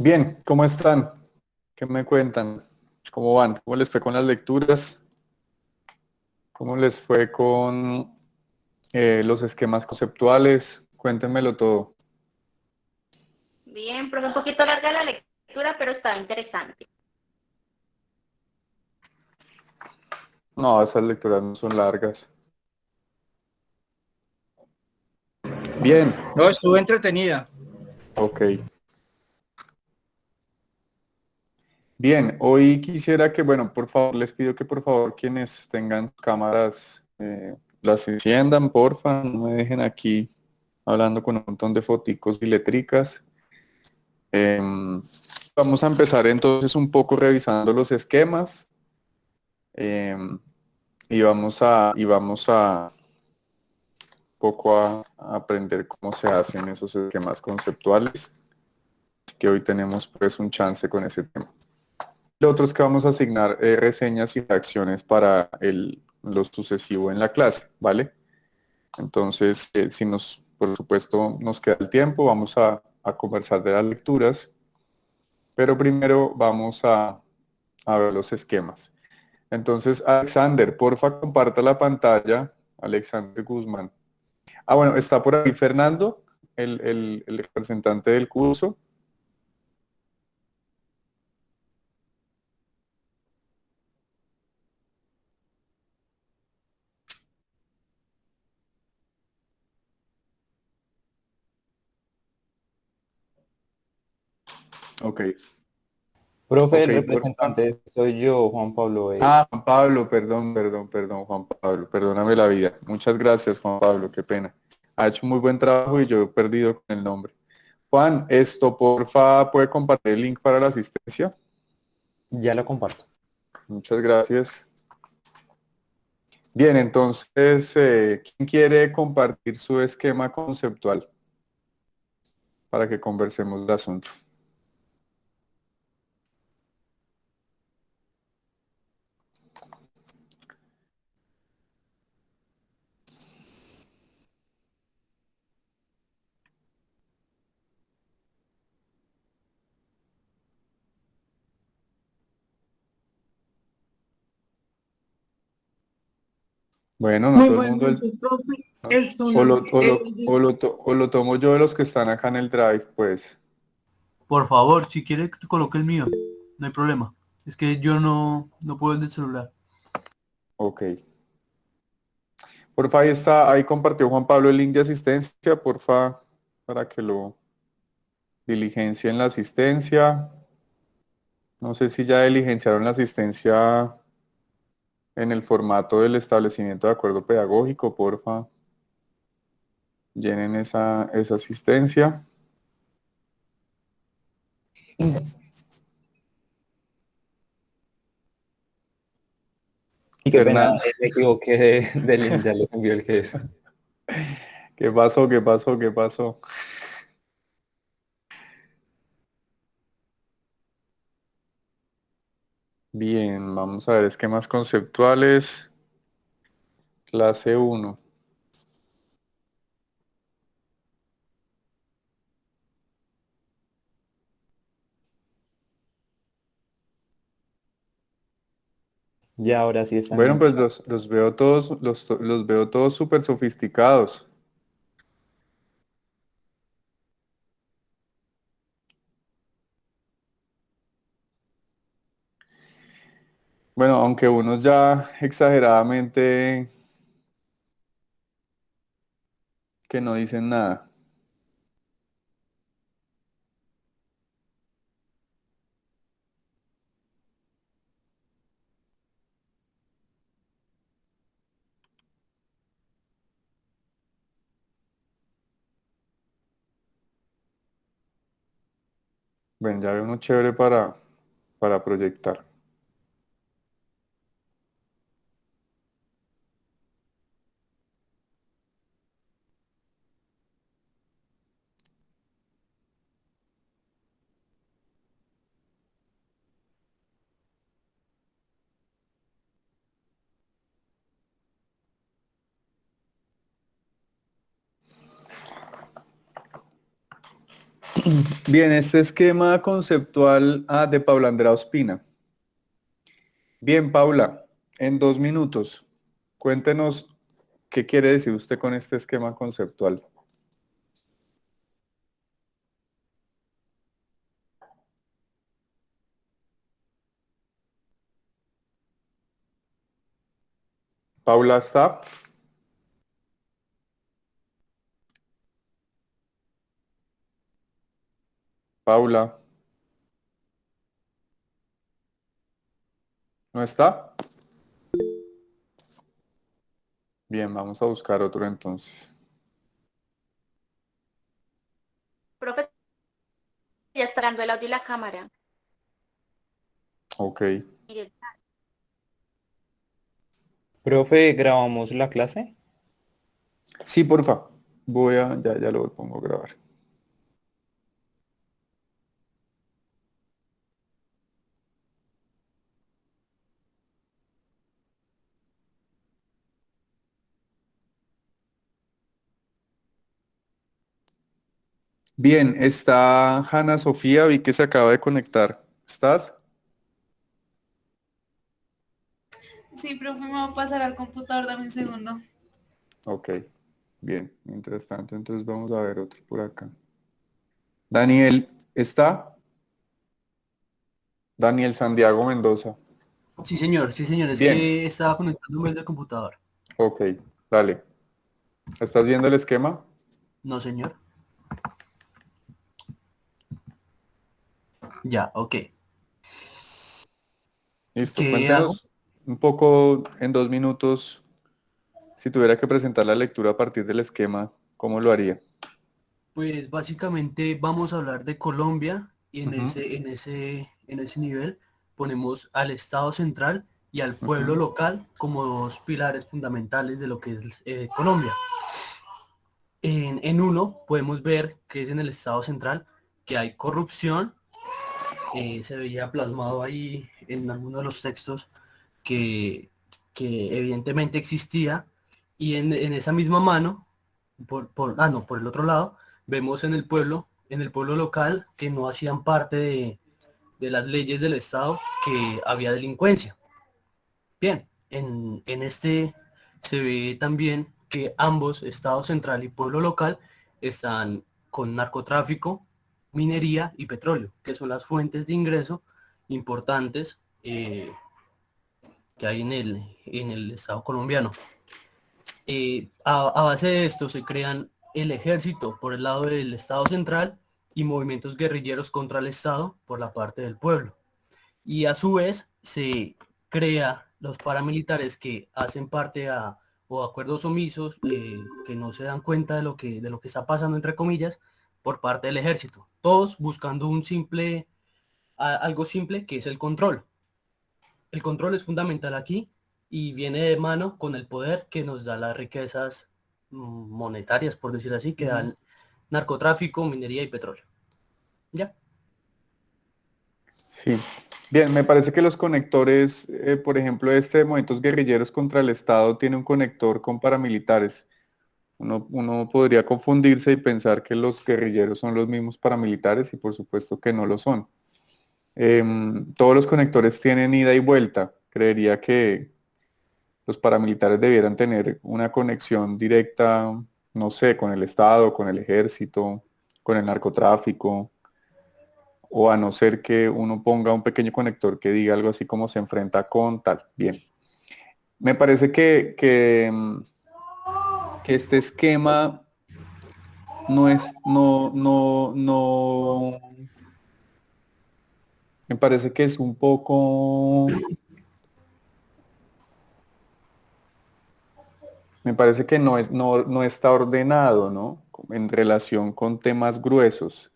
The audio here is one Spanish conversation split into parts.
Bien, ¿cómo están? ¿Qué me cuentan? ¿Cómo van? ¿Cómo les fue con las lecturas? ¿Cómo les fue con los esquemas conceptuales? Cuéntenmelo todo. Bien, pero un poquito larga la lectura, pero estaba interesante. No, esas lecturas no son largas. Bien, No, estuvo entretenida. ok. Bien, hoy quisiera que, bueno, por favor, les pido que por favor quienes tengan cámaras las enciendan, porfa, no me dejen aquí hablando con un montón de foticos y letricas. Vamos a empezar entonces un poco revisando los esquemas em, y vamos a poco a aprender cómo se hacen esos esquemas conceptuales, que hoy tenemos pues un chance con ese tema. Lo otro es que vamos a asignar reseñas y reacciones para lo sucesivo en la clase, ¿vale? Entonces, si por supuesto, nos queda el tiempo, vamos a conversar de las lecturas, pero primero vamos a ver los esquemas. Entonces, Alexander, porfa, comparta la pantalla. Alexander Guzmán. Ah, bueno, está por ahí Fernando, el representante del curso. Ok, Profe, ok, el porfa. representante soy yo, Juan Pablo. Ah, Juan Pablo, perdón, Juan Pablo, perdóname la vida. Muchas gracias, Juan Pablo, qué pena. Ha hecho muy buen trabajo y yo he perdido con el nombre. Juan, esto, porfa, ¿puede compartir el link para la asistencia? Ya lo comparto. Muchas gracias. Bien, entonces, ¿quién quiere compartir su esquema conceptual para que conversemos del asunto? Bueno, no Muy todo el buenas mundo, noches, profe. ¿no? El solo, O lo tomo yo de los que están acá en el drive, pues. Por favor, si quiere que te coloque el mío, no hay problema. Es que yo no puedo el del celular. Ok. Porfa, ahí compartió Juan Pablo el link de asistencia, porfa, para que lo diligencien la asistencia. No sé si ya diligenciaron la asistencia en el formato del establecimiento de acuerdo pedagógico, porfa, llenen esa asistencia. Y qué pena, Fernando, me equivoqué de link, ya les envió el que es. ¿qué pasó? ¿Qué pasó? ¿Qué pasó? Bien, vamos a ver esquemas conceptuales, clase uno. Ya ahora sí están Bueno, en pues chat. los veo todos, los veo todos súper sofisticados. Bueno, aunque unos ya exageradamente que no dicen nada. Bueno, ya veo uno chévere para proyectar. Bien, este esquema conceptual de Paula Andrea Ospina. Bien, Paula, en 2 minutos, cuéntenos qué quiere decir usted con este esquema conceptual. Paula, ¿está? Paula, ¿no está? Bien, vamos a buscar otro entonces. Profe, ya está dando el audio y la cámara. Ok. Mire, Profe, ¿grabamos la clase? Sí, porfa. Ya lo pongo a grabar. Bien, está Hanna Sofía, vi que se acaba de conectar. ¿Estás? Sí, profe, me va a pasar al computador, dame un segundo. Ok, bien. Mientras tanto, entonces vamos a ver otro por acá. Daniel, ¿está? Daniel Santiago Mendoza. Sí, señor, sí, señor. Es Bien, que estaba conectándome desde el computador. ok, dale. ¿Estás viendo el esquema? No, señor. Ya, ok. Listo, ¿Qué hago? cuéntenos un poco en 2 minutos, si tuviera que presentar la lectura a partir del esquema, ¿cómo lo haría? Pues básicamente vamos a hablar de Colombia y en Ujú, ese nivel ponemos al Estado central y al pueblo ujú. local como dos pilares fundamentales de lo que es Colombia. En uno podemos ver que es en el Estado central que hay corrupción, se veía plasmado ahí en algunos de los textos que, que evidentemente existía, y en esa misma mano, no, por el otro lado, vemos en el pueblo local, que no hacían parte de las leyes del Estado, que había delincuencia. Bien, en este se ve también que ambos, Estado central y pueblo local, están con narcotráfico, minería y petróleo, que son las fuentes de ingreso importantes que hay en el Estado colombiano. A base de esto se crean el ejército por el lado del Estado central y movimientos guerrilleros contra el Estado por la parte del pueblo. Y a su vez se crea los paramilitares que hacen parte o acuerdos omisos, que no se dan cuenta de lo que está pasando, entre comillas, por parte del ejército. Todos buscando algo simple, que es el control. El control es fundamental aquí y viene de mano con el poder que nos da las riquezas monetarias, por decir así, que dan narcotráfico, minería y petróleo. ¿Ya? Sí. Bien, me parece que los conectores, por ejemplo, este de movimientos guerrilleros contra el Estado tiene un conector con paramilitares. Uno podría confundirse y pensar que los guerrilleros son los mismos paramilitares y por supuesto que no lo son. Todos los conectores tienen ida y vuelta. Creería que los paramilitares debieran tener una conexión directa, no sé, con el Estado, con el ejército, con el narcotráfico, o a no ser que uno ponga un pequeño conector que diga algo así como se enfrenta con tal. Bien. Me parece que este esquema no es, no, me parece que es un poco, me parece que no está ordenado, ¿no? En relación con temas gruesos.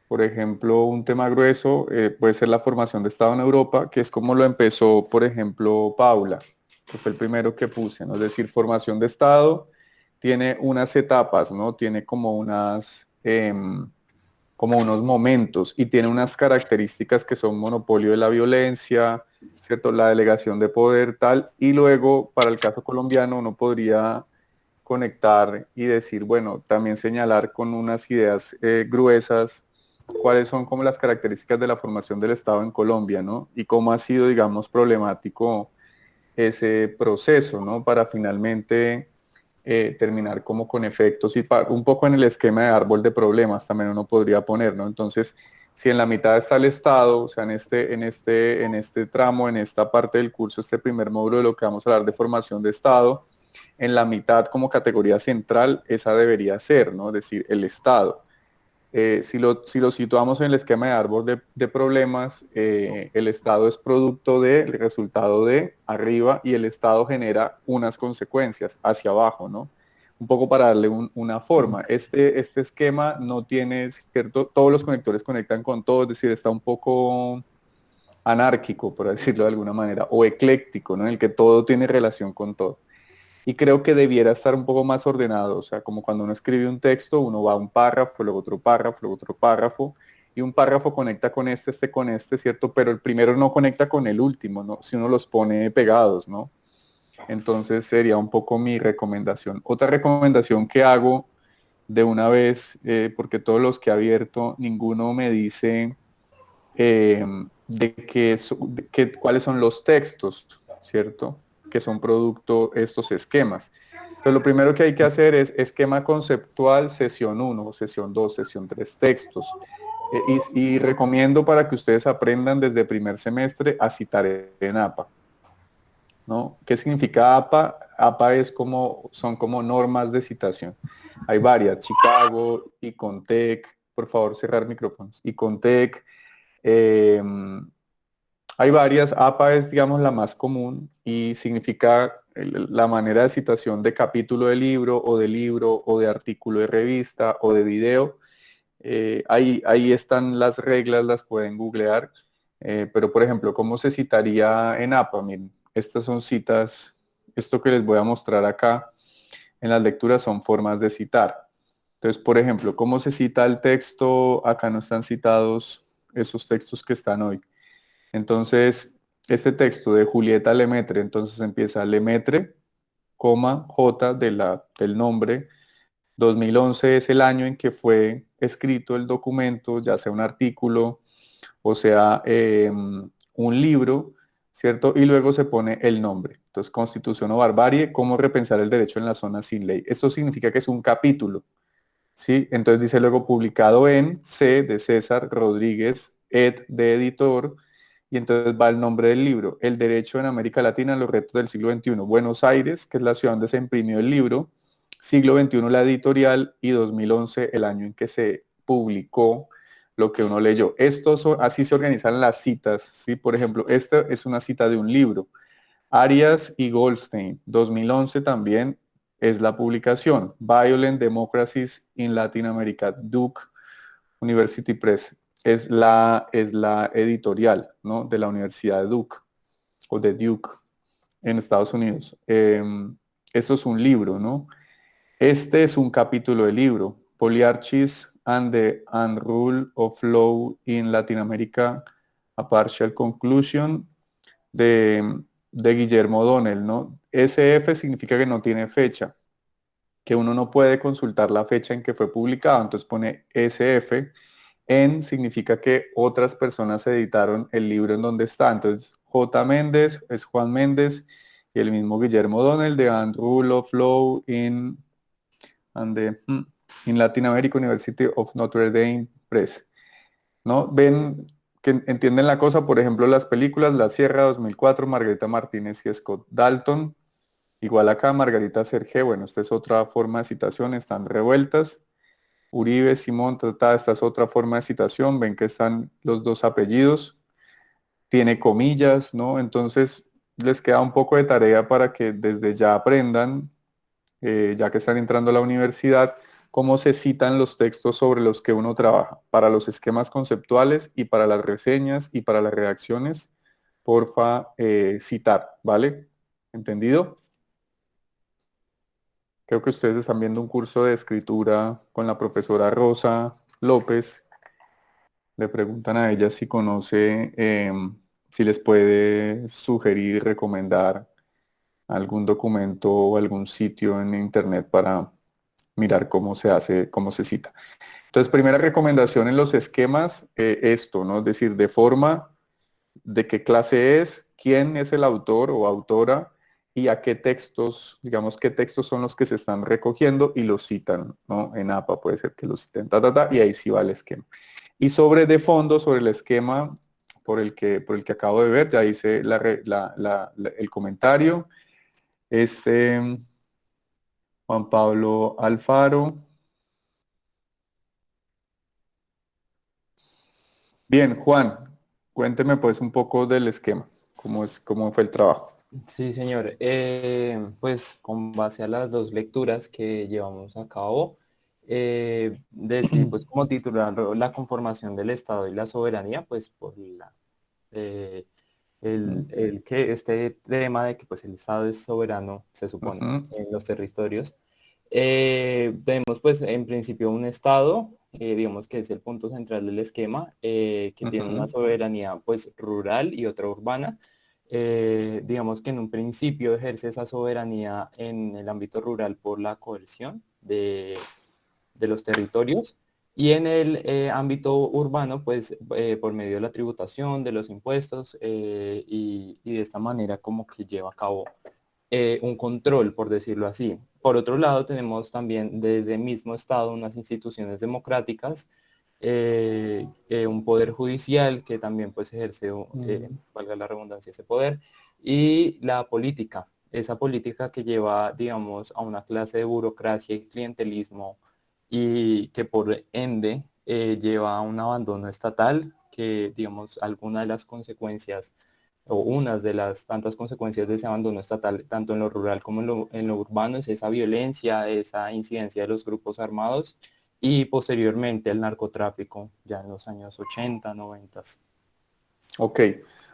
Por ejemplo, un tema grueso puede ser la formación de Estado en Europa, que es como lo empezó, por ejemplo, Paula, que fue el primero que puse, ¿no? Es decir, formación de Estado tiene unas etapas, ¿no? Tiene como unos momentos y tiene unas características que son monopolio de la violencia, ¿cierto? La delegación de poder, tal, y luego, para el caso colombiano, uno podría conectar y decir, bueno, también señalar con unas ideas gruesas cuáles son como las características de la formación del Estado en Colombia, ¿no? Y cómo ha sido, digamos, problemático ese proceso, ¿no? Para finalmente terminar como con efectos y un poco en el esquema de árbol de problemas también uno podría poner, ¿no? Entonces, si en la mitad está el Estado, o sea, en este tramo, en esta parte del curso, este primer módulo de lo que vamos a hablar de formación de Estado, en la mitad como categoría central, esa debería ser, ¿no? Es decir, el Estado. Si lo situamos en el esquema de árbol de problemas, el Estado es producto del resultado de arriba y el Estado genera unas consecuencias hacia abajo, ¿no? Un poco para darle una forma. Este esquema no tiene, ¿cierto? Todos los conectores conectan con todo, es decir, está un poco anárquico, por decirlo de alguna manera, o ecléctico, ¿no? En el que todo tiene relación con todo. Y creo que debiera estar un poco más ordenado, o sea, como cuando uno escribe un texto, uno va a un párrafo, luego otro párrafo, luego otro párrafo, y un párrafo conecta con este con este, ¿cierto? Pero el primero no conecta con el último, ¿no? Si uno los pone pegados, ¿no? Entonces sería un poco mi recomendación. Otra recomendación que hago de una vez, porque todos los que he abierto, ninguno me dice cuáles son los textos, ¿cierto? Que son producto estos esquemas. Entonces, lo primero que hay que hacer es esquema conceptual, sesión 1, sesión 2, sesión 3, textos. Y recomiendo para que ustedes aprendan desde primer semestre a citar en APA, ¿no? ¿Qué significa APA? APA son como normas de citación. Hay varias, Chicago, Icontec, por favor cerrar micrófonos, Icontec, eh, hay varias. APA es, digamos, la más común y significa la manera de citación de capítulo de libro o de artículo de revista o de video. Ahí están las reglas, las pueden googlear. Pero, por ejemplo, ¿cómo se citaría en APA? Miren, estas son citas, esto que les voy a mostrar acá en las lecturas son formas de citar. Entonces, por ejemplo, ¿cómo se cita el texto? Acá no están citados esos textos que están hoy. Entonces, este texto de Julieta Lemaitre, entonces empieza Lemaitre, coma, J del nombre. 2011 es el año en que fue escrito el documento, ya sea un artículo o sea un libro, ¿cierto? Y luego se pone el nombre. Entonces, Constitución o Barbarie, cómo repensar el derecho en la zona sin ley. Esto significa que es un capítulo, ¿sí? Entonces dice luego publicado en C de César Rodríguez, ed de editor, y entonces va el nombre del libro, El Derecho en América Latina, los retos del siglo XXI. Buenos Aires, que es la ciudad donde se imprimió el libro, siglo XXI la editorial y 2011 el año en que se publicó lo que uno leyó. Así se organizan las citas, ¿sí? Por ejemplo, esta es una cita de un libro. Arias y Goldstein, 2011 también es la publicación. Violent Democracies in Latin America, Duke University Press. Es la editorial, ¿no? De la Universidad de Duke o de Duke en Estados Unidos. Esto es un libro, ¿no? Este es un capítulo del libro. Polyarchis and the Unrule of Law in Latin America, a Partial Conclusion de Guillermo O'Donnell, ¿no? SF significa que no tiene fecha, que uno no puede consultar la fecha en que fue publicado, entonces pone SF. En significa que otras personas editaron el libro en donde está. Entonces, J. Méndez es Juan Méndez y el mismo Guillermo O'Donnell de And Rule of Law in Latin America University of Notre Dame Press. ¿No? Ven que entienden la cosa, por ejemplo, las películas La Sierra 2004, Margarita Martínez y Scott Dalton. Igual acá, Margarita Sergé, bueno, esta es otra forma de citación, están revueltas. Uribe, Simón, esta es otra forma de citación, ven que están los dos apellidos, tiene comillas, ¿no? Entonces les queda un poco de tarea para que desde ya aprendan, ya que están entrando a la universidad, cómo se citan los textos sobre los que uno trabaja, para los esquemas conceptuales y para las reseñas y para las redacciones, porfa, citar, ¿vale? ¿Entendido? Creo que ustedes están viendo un curso de escritura con la profesora Rosa López. Le preguntan a ella si conoce, si les puede sugerir y recomendar algún documento o algún sitio en internet para mirar cómo se hace, cómo se cita. Entonces, primera recomendación en los esquemas, esto, ¿no? Es decir, de forma, de qué clase es, quién es el autor o autora y a qué textos, digamos, qué textos son los que se están recogiendo y los citan, ¿no? En APA puede ser que los citen, y ahí sí va el esquema. Y sobre de fondo, sobre el esquema por el que acabo de ver, ya hice el comentario. Juan Pablo Alfaro. Bien, Juan, cuénteme pues un poco del esquema, cómo fue el trabajo. Sí, señor. Pues con base a las dos lecturas que llevamos a cabo, decidí pues como titular la conformación del Estado y la soberanía, pues por eh, el que este tema de que pues el Estado es soberano, se supone, Ujú, en los territorios. Tenemos pues en principio un Estado, digamos que es el punto central del esquema, que tiene una ujú, soberanía pues rural y otra urbana. Digamos que en un principio ejerce esa soberanía en el ámbito rural por la coerción de los territorios y en el ámbito urbano, pues por medio de la tributación, de los impuestos y de esta manera como que lleva a cabo un control, por decirlo así. Por otro lado, tenemos también desde el mismo Estado unas instituciones democráticas, un poder judicial que también pues ejerce, valga la redundancia, ese poder, y la política, esa política que lleva, digamos, a una clase de burocracia y clientelismo y que por ende lleva a un abandono estatal que, digamos, alguna de las consecuencias o unas de las tantas consecuencias de ese abandono estatal, tanto en lo rural como en lo urbano, es esa violencia, esa incidencia de los grupos armados y posteriormente el narcotráfico, ya en los años 80, 90. Ok,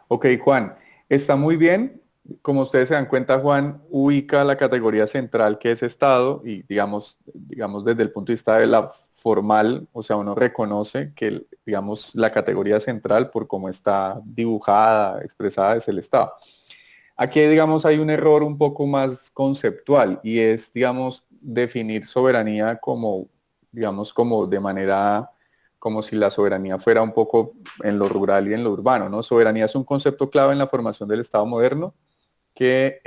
ok, Juan, está muy bien. Como ustedes se dan cuenta, Juan ubica la categoría central que es Estado y digamos desde el punto de vista de la formal, o sea, uno reconoce que, digamos, la categoría central por cómo está dibujada, expresada, es el Estado. Aquí, digamos, hay un error un poco más conceptual y es, digamos, definir soberanía como, digamos, como de manera, como si la soberanía fuera un poco en lo rural y en lo urbano, ¿no? Soberanía es un concepto clave en la formación del Estado moderno que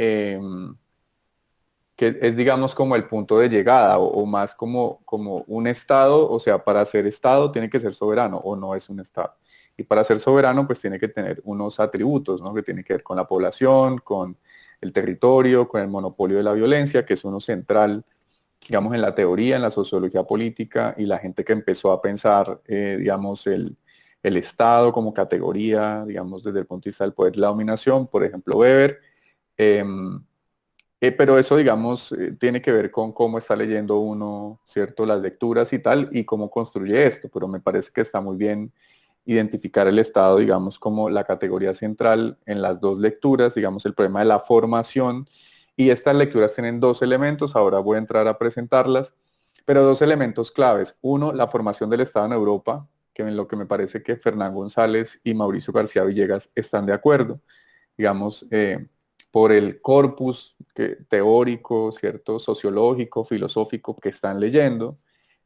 es, digamos, como el punto de llegada o más como un Estado, o sea, para ser Estado tiene que ser soberano o no es un Estado. Y para ser soberano, pues tiene que tener unos atributos, ¿no? Que tiene que ver con la población, con el territorio, con el monopolio de la violencia, que es uno central, digamos, en la teoría, en la sociología política y la gente que empezó a pensar, digamos, el Estado como categoría, digamos, desde el punto de vista del poder y la dominación, por ejemplo, Weber. Pero eso, digamos, tiene que ver con cómo está leyendo uno, ¿cierto? Las lecturas y tal, y cómo construye esto, pero me parece que está muy bien identificar el Estado, digamos, como la categoría central en las dos lecturas, digamos, el problema de la formación, y estas lecturas tienen dos elementos, ahora voy a entrar a presentarlas, pero dos elementos claves. Uno, la formación del Estado en Europa, que en lo que me parece que Fernán González y Mauricio García Villegas están de acuerdo, digamos, por el corpus teórico, ¿cierto? Sociológico, filosófico que están leyendo.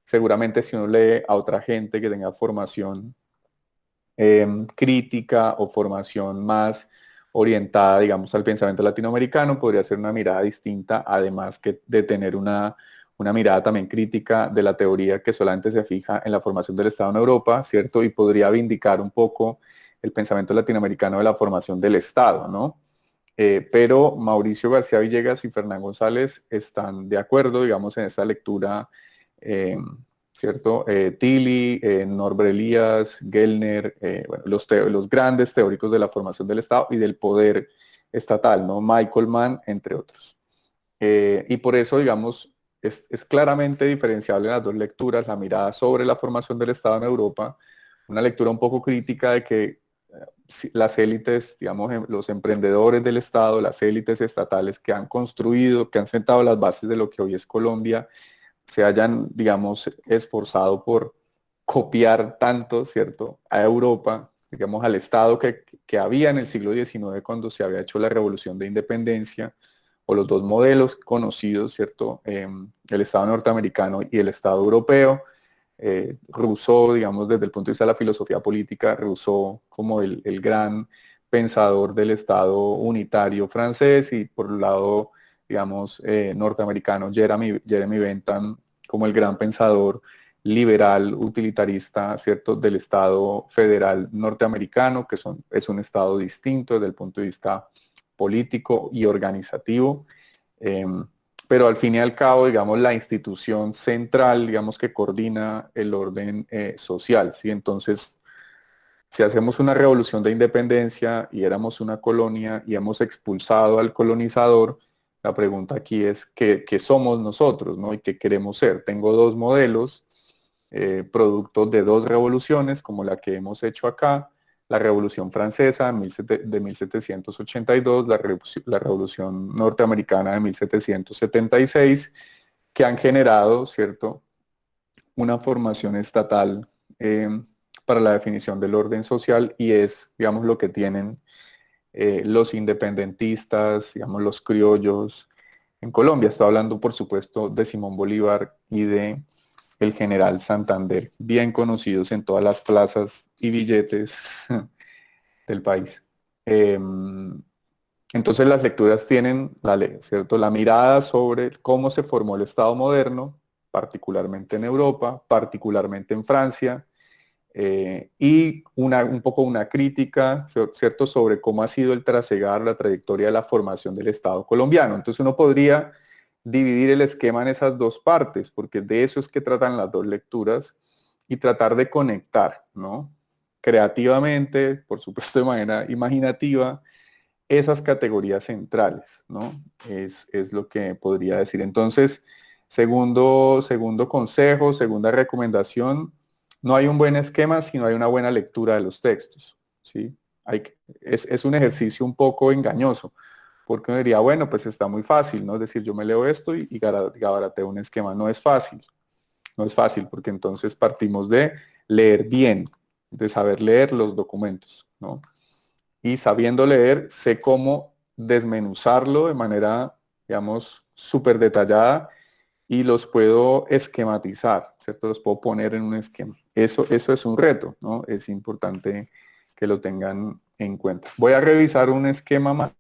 Seguramente si uno lee a otra gente que tenga formación crítica o formación más orientada, digamos, al pensamiento latinoamericano, podría ser una mirada distinta, además que de tener una mirada también crítica de la teoría que solamente se fija en la formación del Estado en Europa, ¿cierto? Y podría vindicar un poco el pensamiento latinoamericano de la formación del Estado, ¿no? Pero Mauricio García Villegas y Fernán González están de acuerdo, digamos, en esta lectura, eh, ¿cierto? Tilly, Norbert Elias, Gellner, bueno, los grandes teóricos de la formación del Estado y del poder estatal, ¿no? Michael Mann, entre otros. Y por eso, digamos, es claramente diferenciable en las dos lecturas la mirada sobre la formación del Estado en Europa, una lectura un poco crítica de que las élites, digamos, los emprendedores del Estado, las élites estatales que han construido, que han sentado las bases de lo que hoy es Colombia, se hayan, digamos, esforzado por copiar tanto, ¿cierto?, a Europa, digamos, al Estado que había en el siglo XIX cuando se había hecho la Revolución de Independencia, o los dos modelos conocidos, ¿cierto?, el Estado norteamericano y el Estado europeo, Rousseau, digamos, desde el punto de vista de la filosofía política, Rousseau como el gran pensador del Estado unitario francés, y por el lado, digamos, norteamericano, Jeremy Bentham como el gran pensador liberal, utilitarista, ¿cierto?, del Estado federal norteamericano, que es un Estado distinto desde el punto de vista político y organizativo. Pero al fin y al cabo, digamos, la institución central, digamos, que coordina el orden social, ¿sí? Entonces, si hacemos una revolución de independencia y éramos una colonia y hemos expulsado al colonizador, la pregunta aquí es ¿qué somos nosotros, ¿no? Y qué queremos ser? Tengo dos modelos, productos de dos revoluciones, como la que hemos hecho acá, la Revolución Francesa de 1782, la Revolución Norteamericana de 1776, que han generado, ¿cierto?, una formación estatal para la definición del orden social, y es, digamos, lo que tienen los independentistas, digamos, los criollos en Colombia. Estoy hablando, por supuesto, de Simón Bolívar y de el general Santander, bien conocidos en todas las plazas y billetes del país. Entonces las lecturas tienen ¿cierto?, la mirada sobre cómo se formó el Estado moderno, particularmente en Europa, particularmente en Francia, y un poco una crítica, ¿cierto?, sobre cómo ha sido el trasegar, la trayectoria de la formación del Estado colombiano. Entonces uno podría dividir el esquema en esas dos partes, porque de eso es que tratan las dos lecturas, y tratar de conectar, ¿no?, creativamente, por supuesto de manera imaginativa, esas categorías centrales, ¿no? Es lo que podría decir. Entonces, segundo consejo, segunda recomendación: no hay un buen esquema si no hay una buena lectura de los textos, ¿sí? Es un ejercicio un poco engañoso, porque uno diría, bueno, pues está muy fácil, ¿no? Es decir, yo me leo esto y gabarateo un esquema. No es fácil, no es fácil, porque entonces partimos de leer bien, de saber leer los documentos, ¿no? Y sabiendo leer, sé cómo desmenuzarlo de manera, digamos, súper detallada, y los puedo esquematizar, ¿cierto? Los puedo poner en un esquema. Eso es un reto, ¿no? Es importante que lo tengan en cuenta. Voy a revisar un esquema más.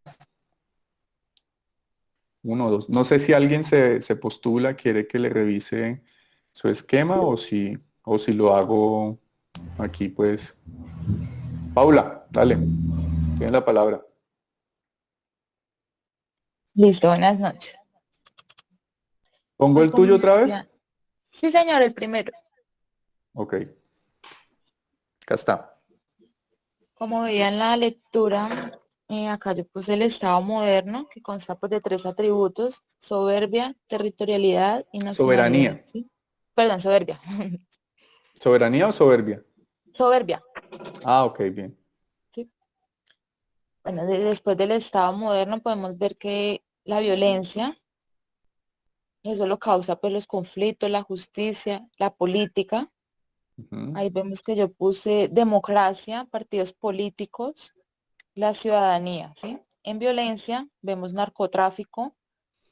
Uno, dos. No sé si alguien se postula, quiere que le revise su esquema, o si lo hago aquí, pues. Paula, dale, tienes la palabra. Listo, buenas noches. ¿Pongo Pues el como tuyo otra vez? decía, sí señor, el primero. Ok, acá está. Como veía en la lectura, acá yo puse el Estado moderno, que consta pues de tres atributos: soberbia, territorialidad y nacionalidad. Soberanía. ¿Sí? Perdón, soberbia. ¿Soberanía o soberbia? Soberbia. Ah, ok, bien. ¿Sí? Bueno, después del Estado moderno podemos ver que la violencia, eso lo causa pues los conflictos, la justicia, la política. Ujú. Ahí vemos que yo puse democracia, partidos políticos, la ciudadanía, ¿sí? En violencia vemos narcotráfico,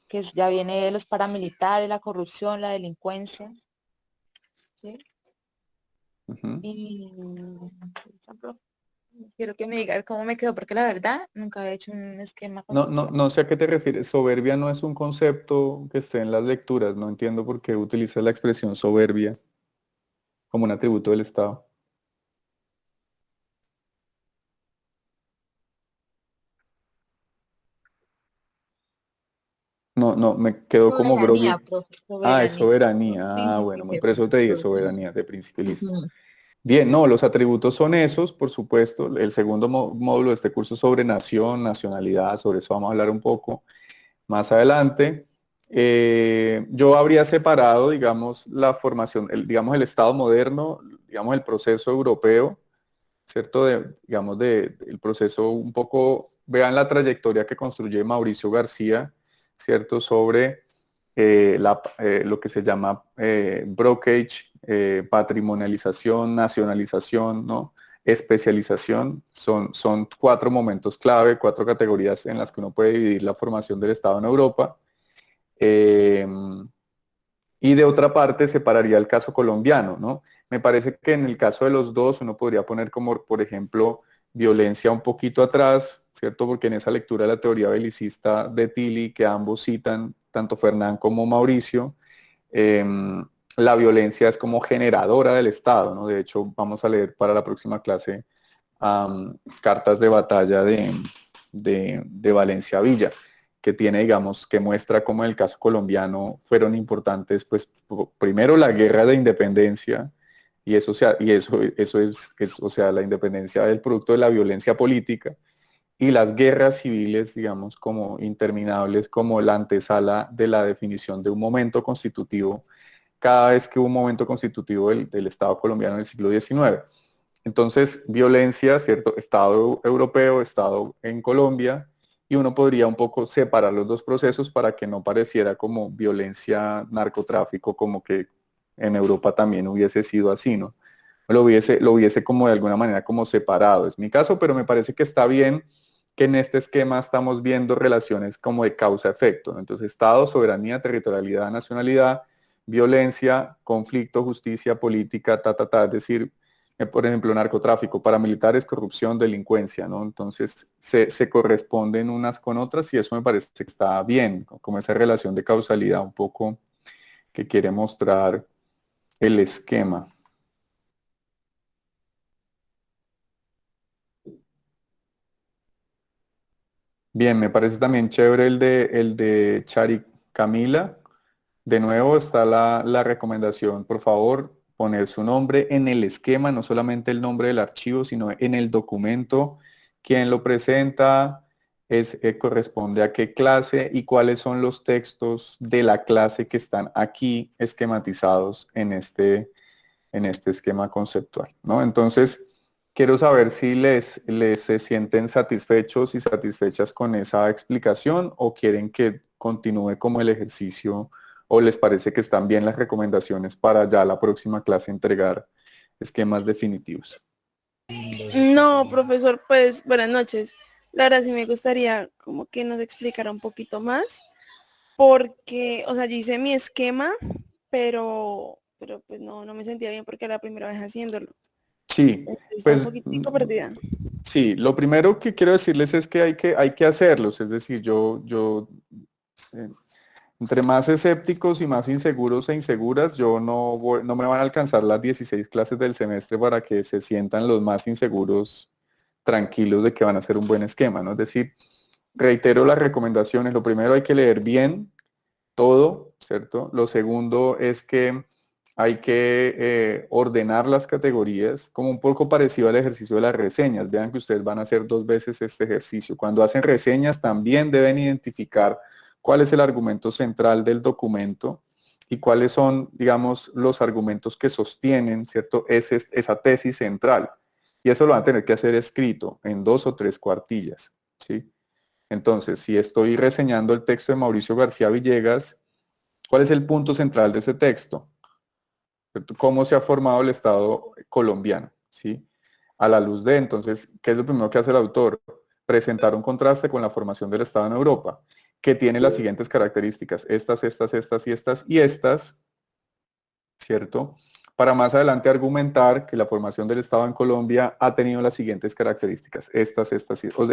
que ya viene de los paramilitares, la corrupción, la delincuencia, ¿sí? Ujú. Y quiero que me digas cómo me quedó, porque la verdad nunca había hecho un esquema conceptual. No sé a qué te refieres. Soberbia no es un concepto que esté en las lecturas. No entiendo por qué utilizas la expresión soberbia como un atributo del Estado. No, me quedó como Soberanía, groggy. profe, Ah, es soberanía. soberanía. Sí, Ah, sí, bueno, sí, por eso te dije soberanía. soberanía de principio y listo. Ujú. Bien, no, los atributos son esos, por supuesto. El segundo módulo de este curso es sobre nación, nacionalidad, sobre eso vamos a hablar un poco más adelante. Yo habría separado, digamos, la formación, digamos, el Estado moderno, digamos, el proceso europeo, ¿cierto? Digamos, el proceso un poco, vean la trayectoria que construye Mauricio García, ¿cierto? Sobre lo que se llama brokerage, patrimonialización, nacionalización, ¿no? Especialización. Son cuatro momentos clave, cuatro categorías en las que uno puede dividir la formación del Estado en Europa. Eh, Y de otra parte separaría el caso colombiano, ¿no? Me parece que en el caso de los dos uno podría poner como, por ejemplo, violencia un poquito atrás, ¿cierto? Porque en esa lectura de la teoría belicista de Tilly, que ambos citan, tanto Fernán como Mauricio, la violencia es como generadora del Estado, ¿no? De hecho, vamos a leer para la próxima clase cartas de batalla de Valencia Villa, que tiene, digamos, que muestra cómo en el caso colombiano fueron importantes, pues, primero la guerra de independencia, y eso es, o sea, la independencia del producto de la violencia política, y las guerras civiles, digamos, como interminables, como la antesala de la definición de un momento constitutivo, cada vez que hubo un momento constitutivo del Estado colombiano en el siglo XIX. Entonces, violencia, ¿cierto? Estado europeo, Estado en Colombia, y uno podría un poco separar los dos procesos para que no pareciera como violencia, narcotráfico, como que en Europa también hubiese sido así, ¿no? Lo hubiese como de alguna manera como separado. Es mi caso, pero me parece que está bien que en este esquema estamos viendo relaciones como de causa-efecto, ¿no? Entonces, Estado, soberanía, territorialidad, nacionalidad, violencia, conflicto, justicia, política, es decir, por ejemplo, narcotráfico, paramilitares, corrupción, delincuencia, ¿no? Entonces, se corresponden unas con otras y eso me parece que está bien, como esa relación de causalidad un poco que quiere mostrar el esquema. Bien, me parece también chévere el de Chari Camila. De nuevo está la recomendación, por favor, poner su nombre en el esquema, no solamente el nombre del archivo, sino en el documento, quién lo presenta, corresponde a qué clase y cuáles son los textos de la clase que están aquí esquematizados en este esquema conceptual, ¿no? Entonces, quiero saber si les se sienten satisfechos y satisfechas con esa explicación o quieren que continúe como el ejercicio o les parece que están bien las recomendaciones para ya la próxima clase entregar esquemas definitivos. No, profesor, pues buenas noches. La verdad sí me gustaría como que nos explicara un poquito más, porque, o sea, yo hice mi esquema, pero pues no me sentía bien porque era la primera vez haciéndolo. Sí, Estaba un pues poquitico perdida. sí, lo primero que quiero decirles es que hay que hacerlos, es decir, eh, entre más escépticos y más inseguros e inseguras, yo no me van a alcanzar las 16 clases del semestre para que se sientan los más inseguros tranquilos de que van a hacer un buen esquema, ¿no? Es decir, reitero las recomendaciones. Lo primero, hay que leer bien todo, ¿cierto? Lo segundo es que hay que ordenar las categorías, como un poco parecido al ejercicio de las reseñas. Vean que ustedes van a hacer 2 veces este ejercicio. Cuando hacen reseñas también deben identificar cuál es el argumento central del documento y cuáles son, digamos, los argumentos que sostienen, ¿cierto? Esa tesis central. Y eso lo van a tener que hacer escrito en 2 o 3 cuartillas, ¿sí? Entonces, si estoy reseñando el texto de Mauricio García Villegas, ¿cuál es el punto central de ese texto? ¿Cómo se ha formado el Estado colombiano? ¿Sí? A la luz de, entonces, ¿qué es lo primero que hace el autor? Presentar un contraste con la formación del Estado en Europa, que tiene las siguientes características, estas, ¿cierto? Para más adelante argumentar que la formación del Estado en Colombia ha tenido las siguientes características, es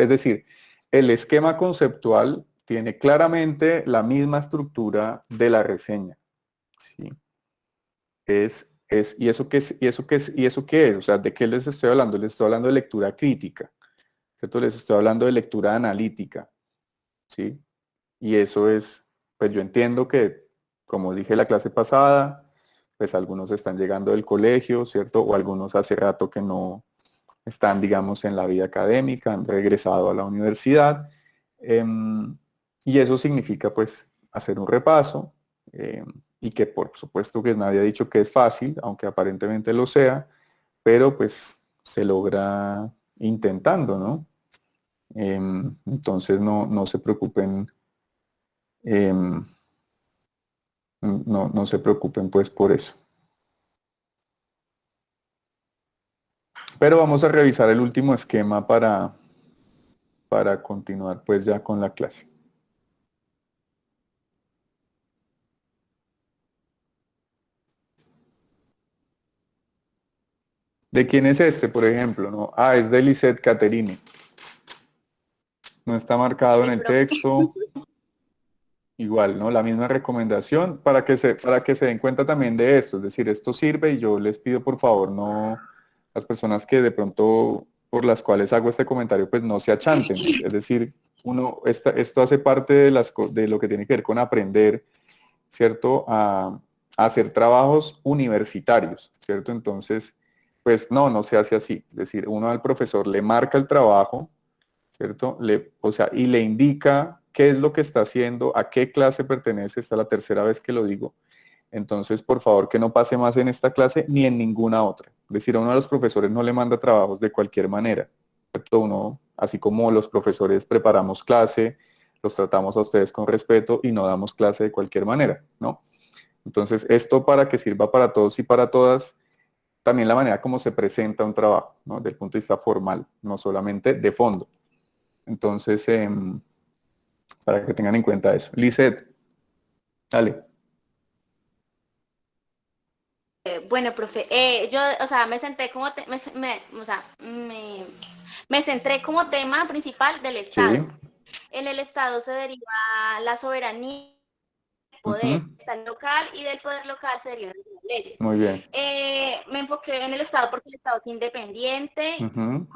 decir, el esquema conceptual tiene claramente la misma estructura de la reseña, ¿sí? ¿Y eso qué es? ¿Y eso qué es? ¿Y eso qué es? O sea, ¿de qué les estoy hablando? Les estoy hablando de lectura crítica, ¿cierto? Les estoy hablando de lectura analítica, ¿sí? Y eso es, pues yo entiendo que, como dije la clase pasada, pues algunos están llegando del colegio, ¿cierto? O algunos hace rato que no están, digamos, en la vida académica, han regresado a la universidad. Y eso significa, pues, hacer un repaso y que por supuesto que nadie ha dicho que es fácil, aunque aparentemente lo sea, pero pues se logra intentando, ¿no? Entonces no se preocupen, em, no se preocupen pues por eso. Pero vamos a revisar el último esquema para continuar pues ya con la clase. ¿De quién es este, por ejemplo? ¿No? Ah, es de Lisette Caterini. No está marcado en Sí, el profe. texto. Igual, ¿no? La misma recomendación para que se den cuenta también de esto. Es decir, esto sirve y yo les pido por favor, no, las personas que de pronto por las cuales hago este comentario, pues no se achanten. Es decir, esto hace parte de lo que tiene que ver con aprender, ¿cierto? A hacer trabajos universitarios, ¿cierto? Entonces, pues no se hace así. Es decir, uno al profesor le marca el trabajo, ¿cierto? O sea, y le indica qué es lo que está haciendo, a qué clase pertenece, esta es la tercera vez que lo digo. Entonces, por favor, que no pase más en esta clase ni en ninguna otra. Es decir, a uno de los profesores no le manda trabajos de cualquier manera. ¿Cierto? Uno, así como los profesores preparamos clase, los tratamos a ustedes con respeto y no damos clase de cualquier manera, ¿no? Entonces, esto para que sirva para todos y para todas, también la manera como se presenta un trabajo, ¿no? Desde el punto de vista formal, no solamente de fondo. Entonces, para que tengan en cuenta eso. Lisette, dale. Bueno, profe, yo, o sea, me senté como, o sea, me centré como tema principal del Sí. Estado. En el Estado se deriva la soberanía, poder Ujú. local, y del poder local se derivan las leyes. Muy bien. Me enfoqué en el Estado porque el Estado es independiente, Ujú.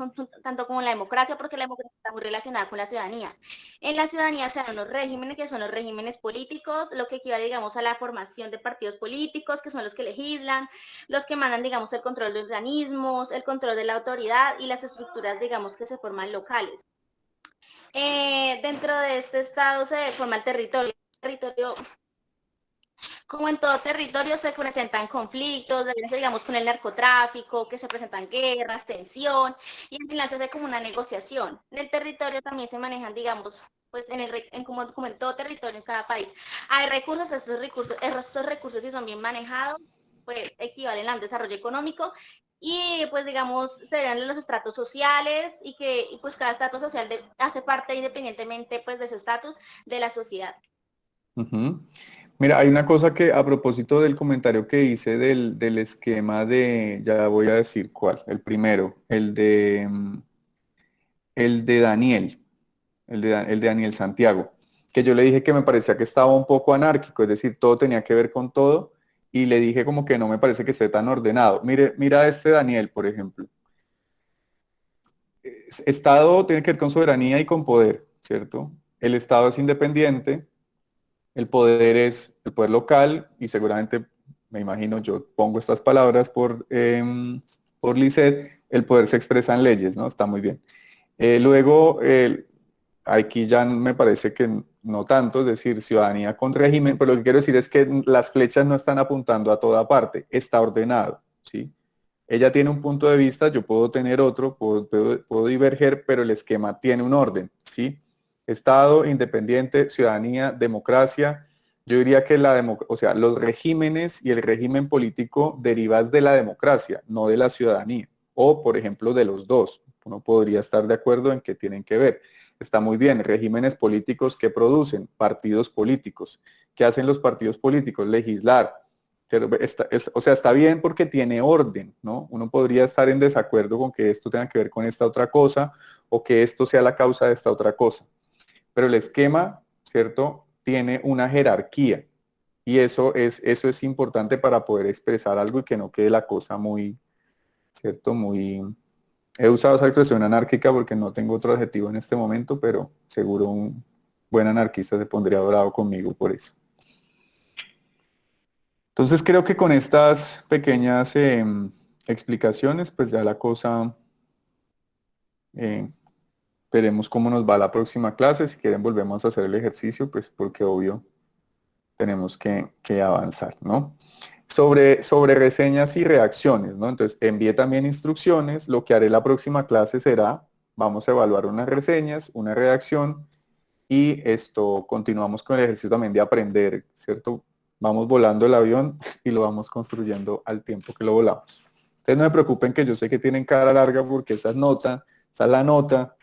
tanto como la democracia, porque la democracia está muy relacionada con la ciudadanía. En la ciudadanía se dan unos regímenes que son los regímenes políticos, lo que equivale, digamos, a la formación de partidos políticos, que son los que legislan, los que mandan, digamos, el control de organismos, el control de la autoridad y las estructuras, digamos, que se forman locales. Dentro de este Estado se forma el territorio. El territorio, como en todo territorio, se presentan conflictos, digamos, con el narcotráfico, que se presentan guerras, tensión, y al final se hace como una negociación. En el territorio también se manejan, digamos, pues como en todo territorio, en cada país. Hay recursos, estos recursos si son bien manejados, pues equivalen a un desarrollo económico, y pues digamos, se dan los estratos sociales, y pues cada estrato social hace parte independientemente pues de su estatus de la sociedad. Ujú. Mira, hay una cosa que a propósito del comentario que hice del esquema de, ya voy a decir cuál, el primero, el de Daniel, el de Daniel Santiago, que yo le dije que me parecía que estaba un poco anárquico, es decir, todo tenía que ver con todo, y le dije como que no me parece que esté tan ordenado. Mira este Daniel, por ejemplo. Estado tiene que ver con soberanía y con poder, ¿cierto? El Estado es independiente, el poder es el poder local y seguramente, me imagino, yo pongo estas palabras por Lisset, el poder se expresa en leyes, ¿no? Está muy bien. Luego, aquí ya me parece que no tanto, es decir, ciudadanía con régimen, pero lo que quiero decir es que las flechas no están apuntando a toda parte, está ordenado, ¿sí? Ella tiene un punto de vista, yo puedo tener otro, puedo diverger, pero el esquema tiene un orden, ¿sí? Estado, independiente, ciudadanía, democracia. Yo diría que o sea, los regímenes y el régimen político derivas de la democracia, no de la ciudadanía. O, por ejemplo, de los dos. Uno podría estar de acuerdo en que tienen que ver. Está muy bien, regímenes políticos que producen partidos políticos. ¿Qué hacen los partidos políticos? Legislar. O sea, está bien porque tiene orden, ¿no? Uno podría estar en desacuerdo con que esto tenga que ver con esta otra cosa o que esto sea la causa de esta otra cosa. Pero el esquema, ¿cierto? Tiene una jerarquía y eso es importante para poder expresar algo y que no quede la cosa muy, ¿cierto? Muy... He usado esa expresión anárquica porque no tengo otro adjetivo en este momento, pero seguro un buen anarquista se pondría bravo conmigo por eso. Entonces creo que con estas pequeñas explicaciones, pues ya la cosa, eh, veremos cómo nos va la próxima clase. Si quieren volvemos a hacer el ejercicio, pues porque obvio tenemos que avanzar, ¿no? Sobre reseñas y reacciones, ¿no? Entonces envié también instrucciones. Lo que haré la próxima clase será, vamos a evaluar unas reseñas, una redacción y esto continuamos con el ejercicio también de aprender, ¿cierto? Vamos volando el avión y lo vamos construyendo al tiempo que lo volamos. Ustedes no se preocupen que yo sé que tienen cara larga porque esa es la nota,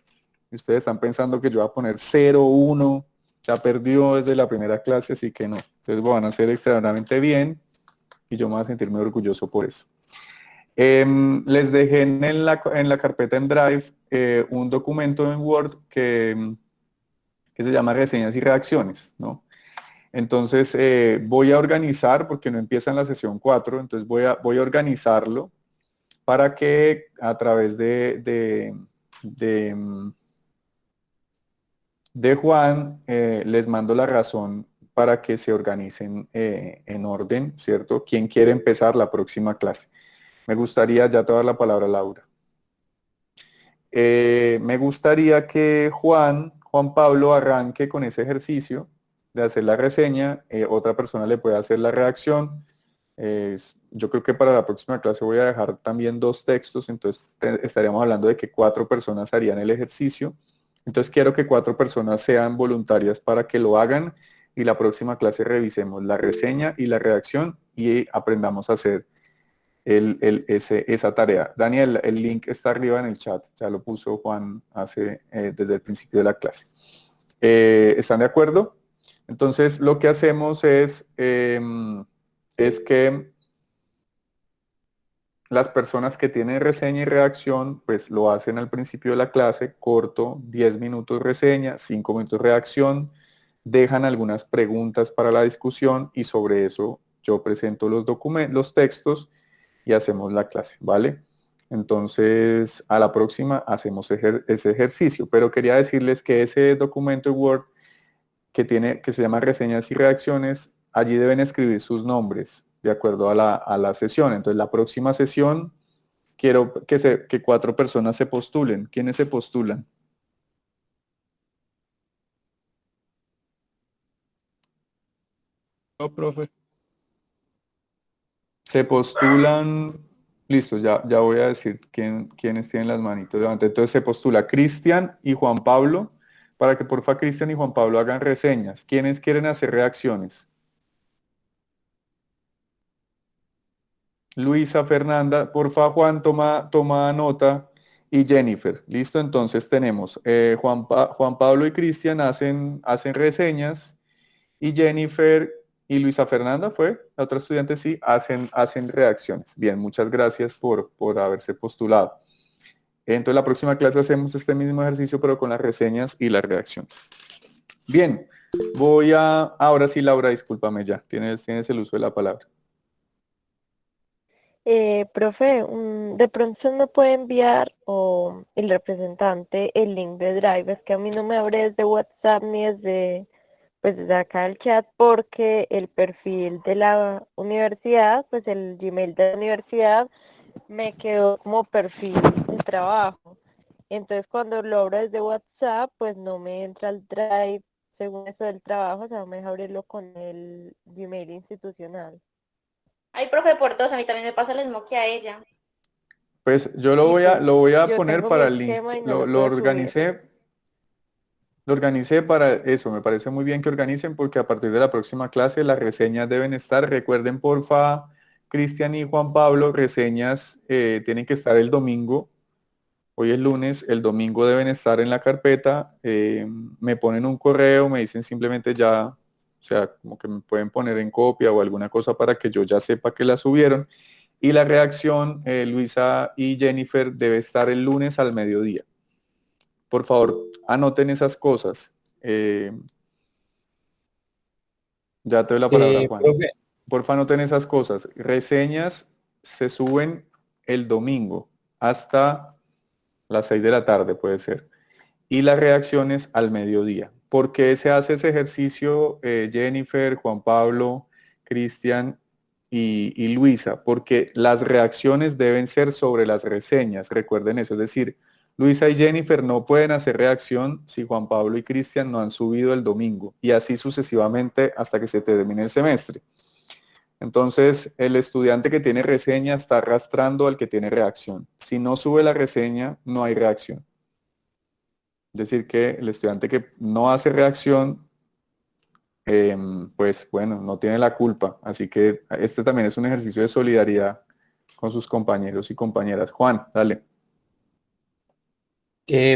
y ustedes están pensando que yo voy a poner 0, 1, ya perdió desde la primera clase, así que no. Ustedes lo van a hacer extremadamente bien y yo me voy a sentir muy orgulloso por eso. Les dejé en la carpeta en Drive un documento en Word que se llama reseñas y reacciones, ¿no? Entonces voy a organizar, porque no empieza en la sesión 4, entonces voy a organizarlo para que a través de Juan les mando la razón para que se organicen en orden, ¿cierto? ¿Quién quiere empezar la próxima clase? Me gustaría, ya te voy a dar la palabra, Laura. Me gustaría que Juan Pablo arranque con ese ejercicio de hacer la reseña, otra persona le puede hacer la reacción. Yo creo que para la próxima clase voy a dejar también 2 textos, entonces estaríamos hablando de que 4 personas harían el ejercicio. Entonces quiero que 4 personas sean voluntarias para que lo hagan y la próxima clase revisemos la reseña y la reacción y aprendamos a hacer esa tarea. Daniel, el link está arriba en el chat, ya lo puso Juan desde el principio de la clase. ¿Están de acuerdo? Entonces lo que hacemos es que las personas que tienen reseña y reacción, pues lo hacen al principio de la clase, corto, 10 minutos reseña, 5 minutos reacción, dejan algunas preguntas para la discusión y sobre eso yo presento los documentos, los textos y hacemos la clase, ¿vale? Entonces, a la próxima hacemos ese ejercicio, pero quería decirles que ese documento de Word que se llama reseñas y reacciones, allí deben escribir sus nombres de acuerdo a la sesión. Entonces, la próxima sesión quiero que 4 personas se postulen. ¿Quiénes se postulan? No, profe. Se postulan, listo, ya voy a decir quiénes tienen las manitos delante. Entonces se postula Cristian y Juan Pablo, para que porfa Cristian y Juan Pablo hagan reseñas. ¿Quiénes quieren hacer reacciones? Luisa, Fernanda, porfa Juan, toma nota, y Jennifer. Listo, entonces tenemos Juan Pablo y Cristian hacen reseñas, y Jennifer y Luisa Fernanda la otra estudiante, sí, hacen reacciones. Bien, muchas gracias por haberse postulado. Entonces la próxima clase hacemos este mismo ejercicio, pero con las reseñas y las reacciones. Bien, ahora sí, Laura, discúlpame ya, tienes el uso de la palabra. Profe, de pronto usted me puede enviar o el representante el link de Drive, es que a mí no me abre desde WhatsApp ni desde acá el chat, porque el perfil de la universidad, pues el Gmail de la universidad me quedó como perfil de trabajo. Entonces cuando lo abro desde WhatsApp, pues no me entra el Drive según eso del trabajo, o sea, no me deja abrirlo con el Gmail institucional. Ay, profe, por 2, a mí también me pasa lo mismo que a ella. Pues yo lo voy a poner para el link. Lo organicé para eso. Me parece muy bien que organicen, porque a partir de la próxima clase las reseñas deben estar. Recuerden, porfa, Cristian y Juan Pablo, reseñas tienen que estar el domingo. Hoy es lunes, el domingo deben estar en la carpeta. Me ponen un correo, me dicen simplemente ya, o sea, como que me pueden poner en copia o alguna cosa para que yo ya sepa que la subieron. Y la reacción, Luisa y Jennifer, debe estar el lunes al mediodía. Por favor, anoten esas cosas. Ya te doy la palabra, Juan. Profe, Porfa, anoten esas cosas. Reseñas se suben el domingo hasta las 6 de la tarde, puede ser. Y las reacciones al mediodía. ¿Por qué se hace ese ejercicio, Jennifer, Juan Pablo, Cristian y Luisa? Porque las reacciones deben ser sobre las reseñas. Recuerden eso, es decir, Luisa y Jennifer no pueden hacer reacción si Juan Pablo y Cristian no han subido el domingo, y así sucesivamente hasta que se termine el semestre. Entonces, el estudiante que tiene reseña está arrastrando al que tiene reacción. Si no sube la reseña, no hay reacción. Es decir, que el estudiante que no hace reacción, pues bueno, no tiene la culpa. Así que este también es un ejercicio de solidaridad con sus compañeros y compañeras. Juan, dale.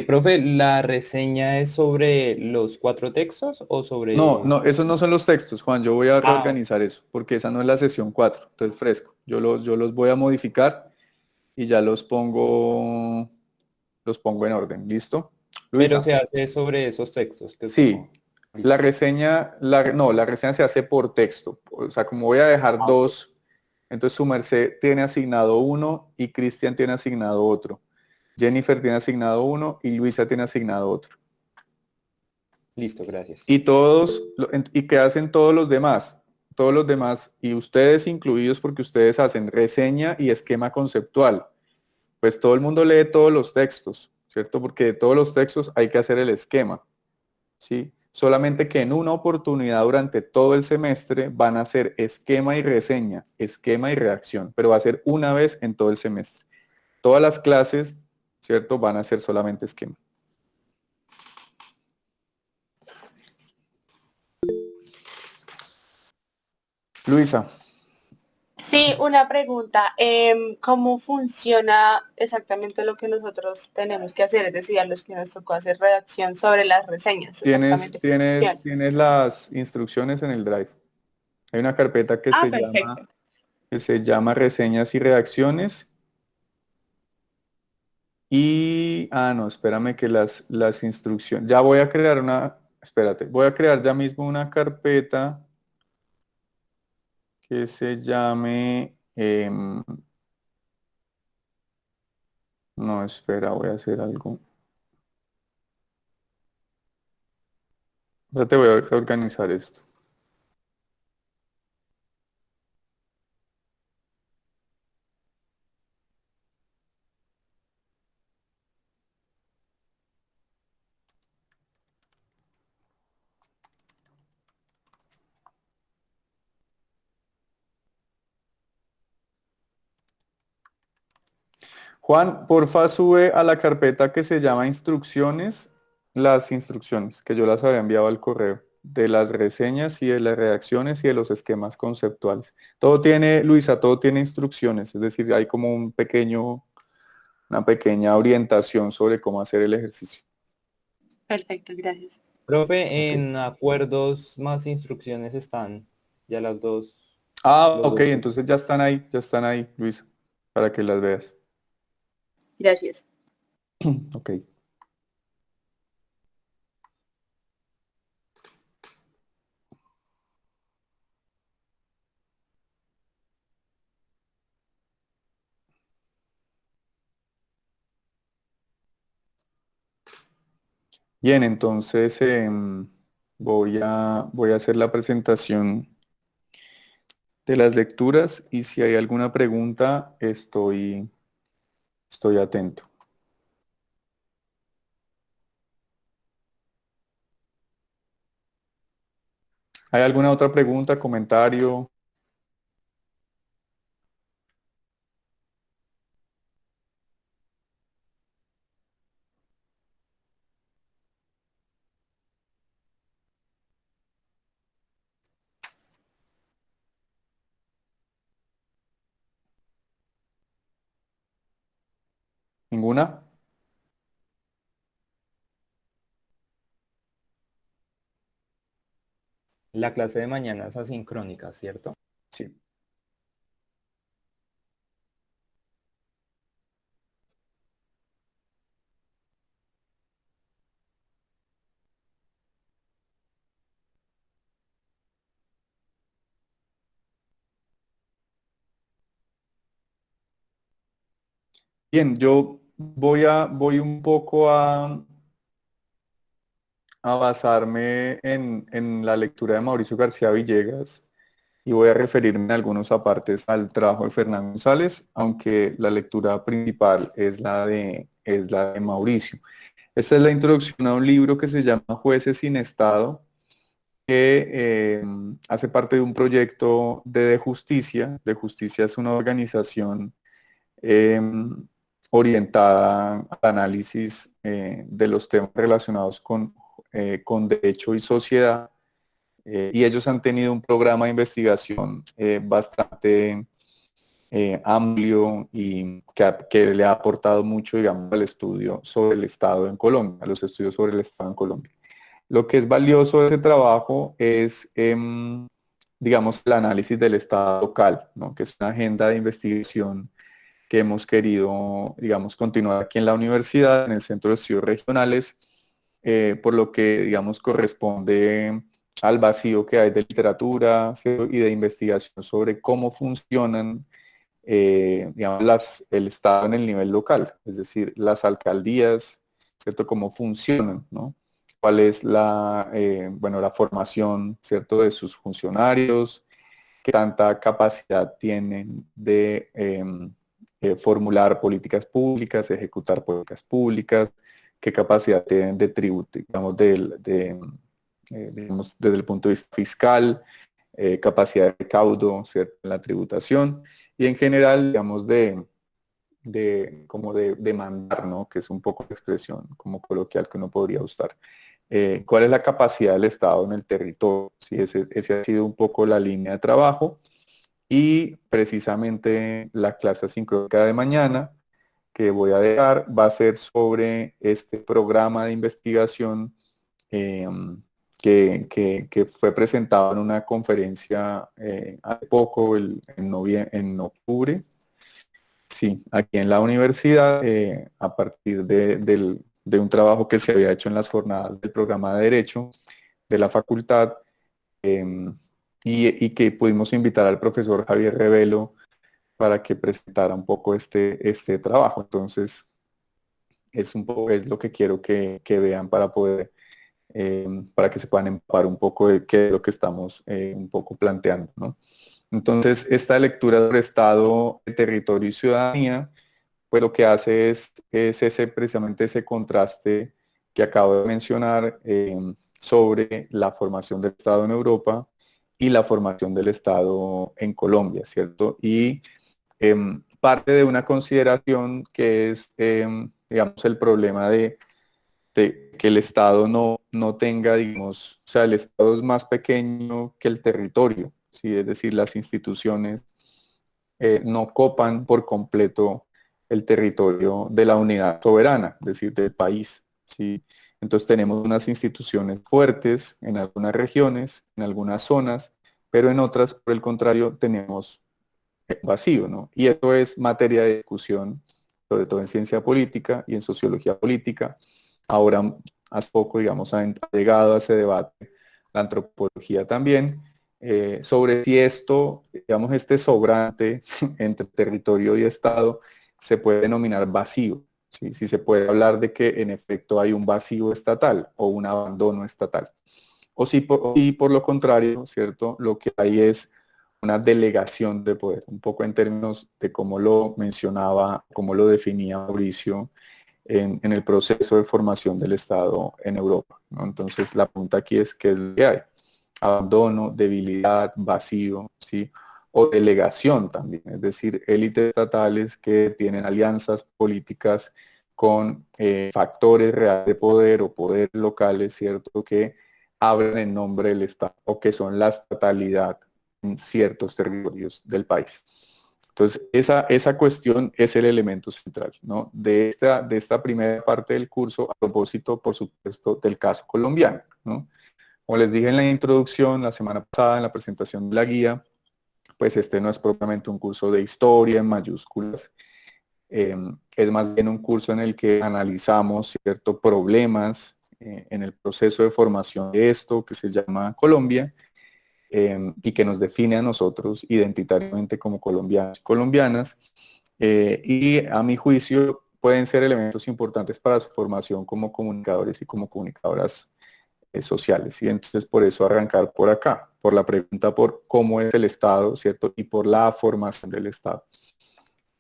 Profe, ¿la reseña es sobre los 4 textos o sobre...? No, esos no son los textos, Juan. Yo voy a reorganizar eso, porque esa no es la sesión 4. Entonces, fresco. Yo los voy a modificar y ya los pongo en orden. ¿Listo? Pero Luisa. se hace sobre esos textos. Que Sí, supongo. la Listo. reseña, no, la reseña se hace por texto. O sea, como voy a dejar dos, entonces su merced tiene asignado uno y Cristian tiene asignado otro. Jennifer tiene asignado uno y Luisa tiene asignado otro. Listo, gracias. Y todos, ¿y qué hacen todos los demás? Todos los demás, y ustedes incluidos porque ustedes hacen reseña y esquema conceptual. Pues todo el mundo lee todos los textos, ¿cierto? Porque de todos los textos hay que hacer el esquema, ¿sí? Solamente que en una oportunidad durante todo el semestre van a hacer esquema y reseña, esquema y redacción, pero va a ser una vez en todo el semestre. Todas las clases, ¿cierto? Van a ser solamente esquema. Luisa. Sí, una pregunta. ¿Cómo funciona exactamente lo que nosotros tenemos que hacer? Es decir, a los que nos tocó hacer redacción sobre las reseñas. Exactamente. Tienes las instrucciones en el Drive. Hay una carpeta que Perfecto. se llama reseñas y redacciones. Y, no, espérame que las instrucciones. Ya voy a crear voy a crear ya mismo una carpeta que se llame, no, espera, voy a hacer algo. Ya te voy a organizar esto. Juan, porfa, sube a la carpeta que se llama instrucciones, las instrucciones que yo las había enviado al correo, de las reseñas y de las redacciones y de los esquemas conceptuales. Todo tiene, Luisa, todo tiene instrucciones, es decir, hay como una pequeña orientación sobre cómo hacer el ejercicio. Perfecto, gracias. Profe, en acuerdos más instrucciones están ya las dos. Ok, entonces ya están ahí, Luisa, para que las veas. Gracias. Ok. Bien, entonces voy a hacer la presentación de las lecturas y si hay alguna pregunta estoy atento. ¿Hay alguna otra pregunta, comentario? ¿Ninguna? La clase de mañana es asincrónica, ¿cierto? Sí. Bien, yo voy un poco a basarme en la lectura de Mauricio García Villegas y voy a referirme en algunos apartes al trabajo de Fernando González, aunque la lectura principal es es la de Mauricio. Esta es la introducción a un libro que se llama Jueces sin Estado, que hace parte de un proyecto de Justicia. De Justicia es una organización orientada al análisis de los temas relacionados con derecho y sociedad. Y ellos han tenido un programa de investigación bastante amplio y que le ha aportado mucho, digamos, al estudio sobre el Estado en Colombia, a los estudios sobre el Estado en Colombia. Lo que es valioso de ese trabajo es, digamos, el análisis del Estado local, ¿no? Que es una agenda de investigación que hemos querido, digamos, continuar aquí en la universidad, en el Centro de Estudios Regionales, por lo que, digamos, corresponde al vacío que hay de literatura, ¿cierto? Y de investigación sobre cómo funcionan, digamos, el Estado en el nivel local, es decir, las alcaldías, ¿cierto? Cómo funcionan, ¿no? Cuál es bueno, la formación, ¿cierto? De sus funcionarios, qué tanta capacidad tienen de formular políticas públicas, ejecutar políticas públicas, qué capacidad tienen de tributo, digamos, digamos, desde el punto de vista fiscal, capacidad de recaudo, ¿cierto? En la tributación y en general, digamos, como de demandar, ¿no? Que es un poco la expresión como coloquial que uno podría usar. ¿Cuál es la capacidad del Estado en el territorio? Sí, ese ha sido un poco la línea de trabajo y precisamente la clase asincrónica de mañana que voy a dejar va a ser sobre este programa de investigación eh, que fue presentado en una conferencia hace poco, en octubre, sí, aquí en la universidad, a partir de un trabajo que se había hecho en las jornadas del programa de Derecho de la facultad, y que pudimos invitar al profesor Javier Revelo para que presentara un poco este trabajo. Entonces, es lo que quiero que vean para poder, para que se puedan empapar un poco de qué es lo que estamos un poco planteando, ¿no? Entonces, esta lectura sobre Estado, territorio y ciudadanía, pues lo que hace es precisamente ese contraste que acabo de mencionar sobre la formación del Estado en Europa y la formación del Estado en Colombia, ¿cierto? Y parte de una consideración que es, digamos, el problema de que el Estado no tenga, digamos, o sea, el Estado es más pequeño que el territorio, ¿sí? Es decir, las instituciones no copan por completo el territorio de la unidad soberana, es decir, del país, ¿sí? Entonces tenemos unas instituciones fuertes en algunas regiones, en algunas zonas, pero en otras, por el contrario, tenemos vacío, ¿no? Y esto es materia de discusión, sobre todo en ciencia política y en sociología política. Ahora, hace poco, digamos, ha llegado a ese debate la antropología también, sobre si esto, digamos, este sobrante entre territorio y Estado se puede denominar vacío, ¿sí? Si se puede hablar de que en efecto hay un vacío estatal o un abandono estatal. O si y por lo contrario, ¿cierto? Lo que hay es una delegación de poder, un poco en términos de cómo lo mencionaba, cómo lo definía Mauricio en el proceso de formación del Estado en Europa, ¿no? Entonces la pregunta aquí es, ¿qué es lo que hay? Abandono, debilidad, vacío, ¿sí? O delegación también, es decir, élites estatales que tienen alianzas políticas con factores reales de poder o poderes locales, ¿cierto? Que hablan en nombre del Estado o que son la estatalidad en ciertos territorios del país. Entonces, esa cuestión es el elemento central, ¿no? De esta primera parte del curso, a propósito, por supuesto, del caso colombiano, ¿no? Como les dije en la introducción, la semana pasada, en la presentación de la guía, pues este no es propiamente un curso de historia en mayúsculas, es más bien un curso en el que analizamos ciertos problemas en el proceso de formación de esto que se llama Colombia, y que nos define a nosotros identitariamente como colombianos y colombianas, y a mi juicio pueden ser elementos importantes para su formación como comunicadores y como comunicadoras sociales. Y entonces por eso arrancar por acá, por la pregunta por cómo es el Estado, ¿cierto? Y por la formación del Estado.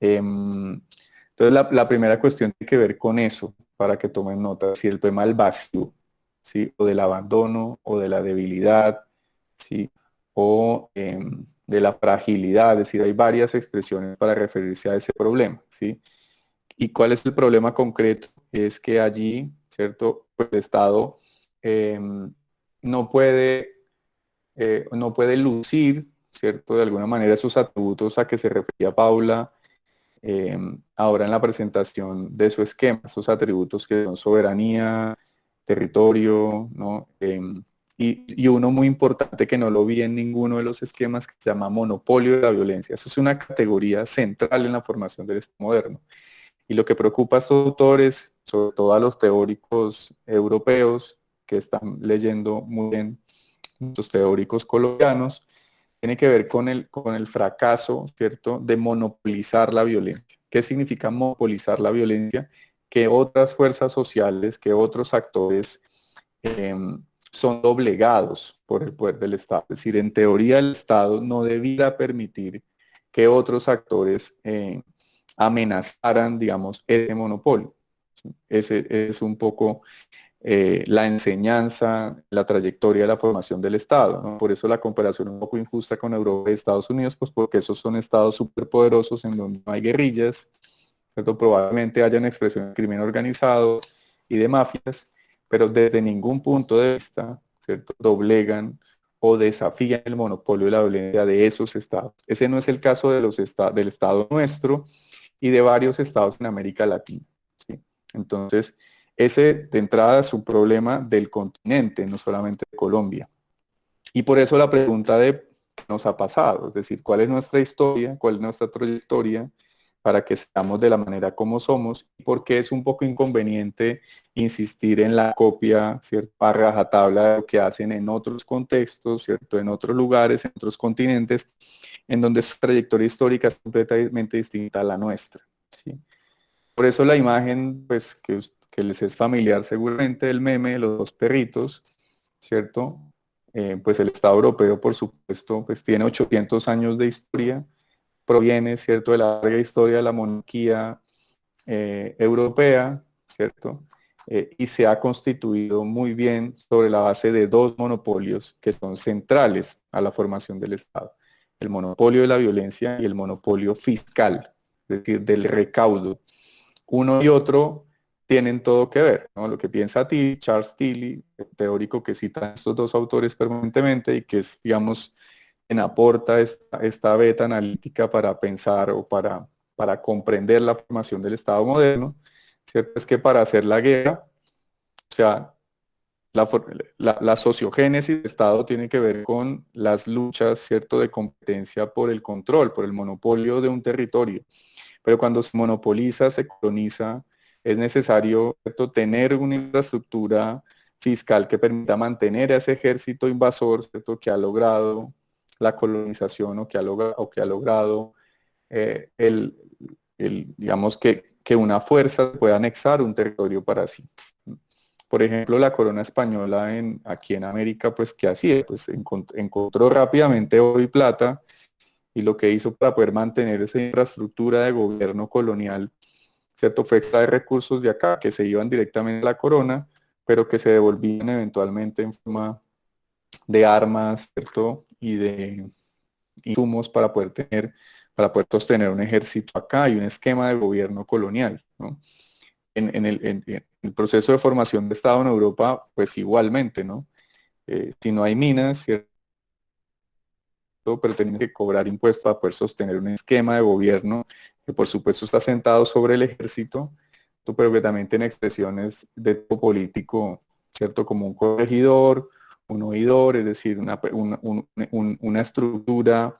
Entonces la primera cuestión tiene que ver con eso, para que tomen nota, si el problema del vacío, ¿sí? O del abandono, o de la debilidad, ¿sí? O de la fragilidad, es decir, hay varias expresiones para referirse a ese problema, ¿sí? ¿Y cuál es el problema concreto? Es que allí, ¿cierto? Pues el Estado no puede lucir, ¿cierto? De alguna manera esos atributos a que se refería Paula ahora en la presentación de su esquema, esos atributos que son soberanía, territorio, ¿no? y uno muy importante que no lo vi en ninguno de los esquemas, que se llama monopolio de la violencia. Eso es una categoría central en la formación del Estado moderno. Y lo que preocupa a estos autores, sobre todo a los teóricos europeos, que están leyendo muy bien los teóricos colombianos, tiene que ver con el fracaso, ¿cierto?, de monopolizar la violencia. ¿Qué significa monopolizar la violencia? Que otras fuerzas sociales, que otros actores son doblegados por el poder del Estado. Es decir, en teoría el Estado no debiera permitir que otros actores amenazaran, digamos, ese monopolio. Ese es un poco la enseñanza, la trayectoria de la formación del Estado, ¿no? Por eso la comparación es un poco injusta con Europa y Estados Unidos, pues porque esos son estados superpoderosos en donde no hay guerrillas, ¿cierto? Probablemente hayan expresiones de crimen organizado y de mafias, pero desde ningún punto de vista, ¿cierto?, doblegan o desafían el monopolio de la violencia de esos estados. Ese no es el caso de del Estado nuestro y de varios estados en América Latina, ¿sí? Entonces, ese de entrada es un problema del continente, no solamente de Colombia. Y por eso la pregunta de qué nos ha pasado, es decir, cuál es nuestra historia, cuál es nuestra trayectoria para que seamos de la manera como somos, y por qué es un poco inconveniente insistir en la copia, ¿cierto?, a rajatabla de lo que hacen en otros contextos, ¿cierto?, en otros lugares, en otros continentes, en donde su trayectoria histórica es completamente distinta a la nuestra, ¿sí? Por eso la imagen, pues, que les es familiar seguramente, el meme de los dos perritos, ¿cierto? Pues el Estado europeo, por supuesto, pues tiene 800 años de historia, proviene, ¿cierto?, de la larga historia de la monarquía europea, ¿cierto? Y se ha constituido muy bien sobre la base de dos monopolios que son centrales a la formación del Estado: el monopolio de la violencia y el monopolio fiscal, es decir, del recaudo. Uno y otro tienen todo que ver, ¿no? Lo que piensa Charles Tilly, el teórico que citan estos dos autores permanentemente y que es, digamos, quien aporta esta beta analítica para pensar o para comprender la formación del Estado moderno, ¿cierto? Es que para hacer la guerra, o sea, la sociogénesis del Estado tiene que ver con las luchas, ¿cierto?, de competencia por el control, por el monopolio de un territorio. Pero cuando se monopoliza, se coloniza, es necesario, ¿cierto?, tener una infraestructura fiscal que permita mantener a ese ejército invasor, ¿cierto?, que ha logrado la colonización o que ha logrado digamos, que una fuerza pueda anexar un territorio para sí. Por ejemplo, la corona española aquí en América, pues, ¿qué hacía? Pues encontró rápidamente oro y plata, y lo que hizo para poder mantener esa infraestructura de gobierno colonial, ¿cierto?, fue extraer recursos de acá que se iban directamente a la corona, pero que se devolvían eventualmente en forma de armas, ¿cierto?, y de insumos para poder sostener un ejército acá y un esquema de gobierno colonial, ¿no? En el proceso de formación de Estado en Europa, pues igualmente, ¿no? Si no hay minas, ¿cierto?, pero tienen que cobrar impuestos para poder sostener un esquema de gobierno que por supuesto está sentado sobre el ejército, pero que también tiene expresiones de tipo político, ¿cierto?, como un corregidor, un oidor, es decir, una estructura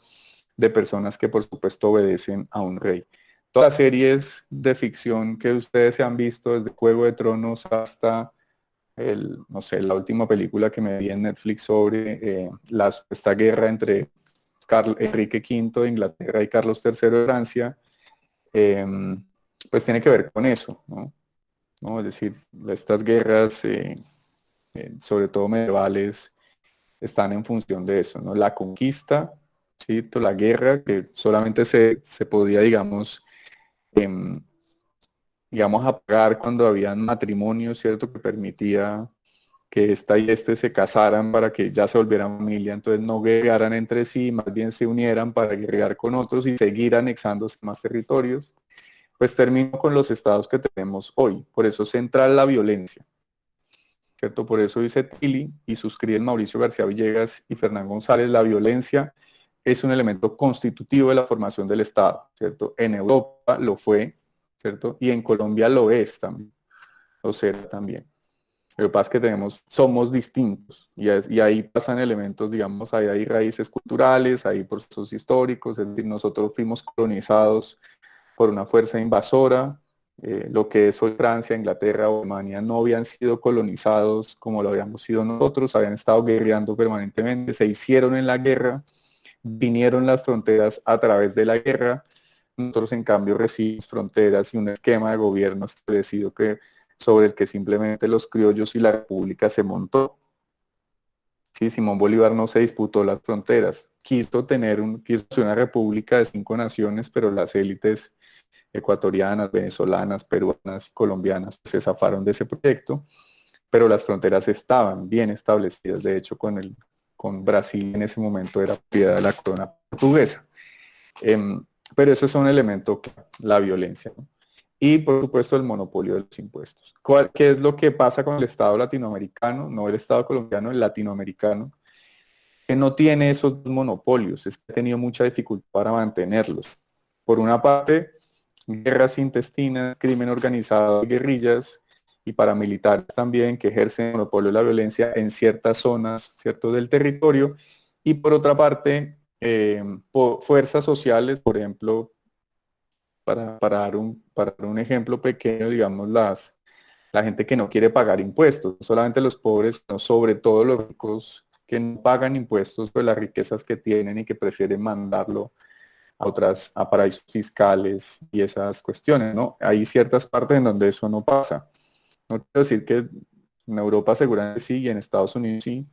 de personas que por supuesto obedecen a un rey. Todas las series de ficción que ustedes se han visto, desde Juego de Tronos hasta no sé, la última película que me vi en Netflix sobre esta guerra entre Enrique V de Inglaterra y Carlos III de Francia, pues tiene que ver con eso, ¿no? Es decir, estas guerras, sobre todo medievales, están en función de eso, ¿no? La conquista, ¿sí?, la guerra, que solamente se podía, digamos, apagar cuando habían matrimonios, ¿cierto?, que permitía que esta y este se casaran para que ya se volvieran familia, entonces no guerrearan entre sí, más bien se unieran para guerrear con otros y seguir anexándose más territorios. Pues termino con los estados que tenemos hoy. Por eso es central la violencia, ¿cierto? Por eso dice Tilly y suscriben Mauricio García Villegas y Fernán González: la violencia es un elemento constitutivo de la formación del Estado, ¿cierto? En Europa lo fue, ¿cierto? Y en Colombia lo es también, lo será también. Lo que pasa es que somos distintos y ahí pasan elementos, digamos, ahí hay raíces culturales, hay procesos históricos, es decir, nosotros fuimos colonizados por una fuerza invasora, lo que es hoy Francia, Inglaterra o Alemania no habían sido colonizados como lo habíamos sido nosotros, habían estado guerreando permanentemente, se hicieron en la guerra, vinieron las fronteras a través de la guerra, nosotros en cambio recibimos fronteras y un esquema de gobierno establecido sobre el que simplemente los criollos y la república se montó. Sí, Simón Bolívar no se disputó las fronteras, quiso ser una república de 5 naciones, pero las élites ecuatorianas, venezolanas, peruanas y colombianas se zafaron de ese proyecto, pero las fronteras estaban bien establecidas, de hecho con Brasil en ese momento era propiedad de la corona portuguesa. Pero ese es un elemento, la violencia, ¿no? Y por supuesto el monopolio de los impuestos. ¿Qué es lo que pasa con el Estado latinoamericano? No el Estado colombiano, el latinoamericano, que no tiene esos monopolios, es que ha tenido mucha dificultad para mantenerlos. Por una parte, guerras intestinas, crimen organizado, guerrillas y paramilitares también que ejercen el monopolio de la violencia en ciertas zonas, ¿cierto?, del territorio. Y por otra parte, fuerzas sociales, por ejemplo, para dar un ejemplo pequeño, digamos, la gente que no quiere pagar impuestos, no solamente los pobres, sino sobre todo los ricos que no pagan impuestos por las riquezas que tienen y que prefieren mandarlo a paraísos fiscales y esas cuestiones, ¿no? Hay ciertas partes en donde eso no pasa. No quiero decir que en Europa seguramente sí y en Estados Unidos sí,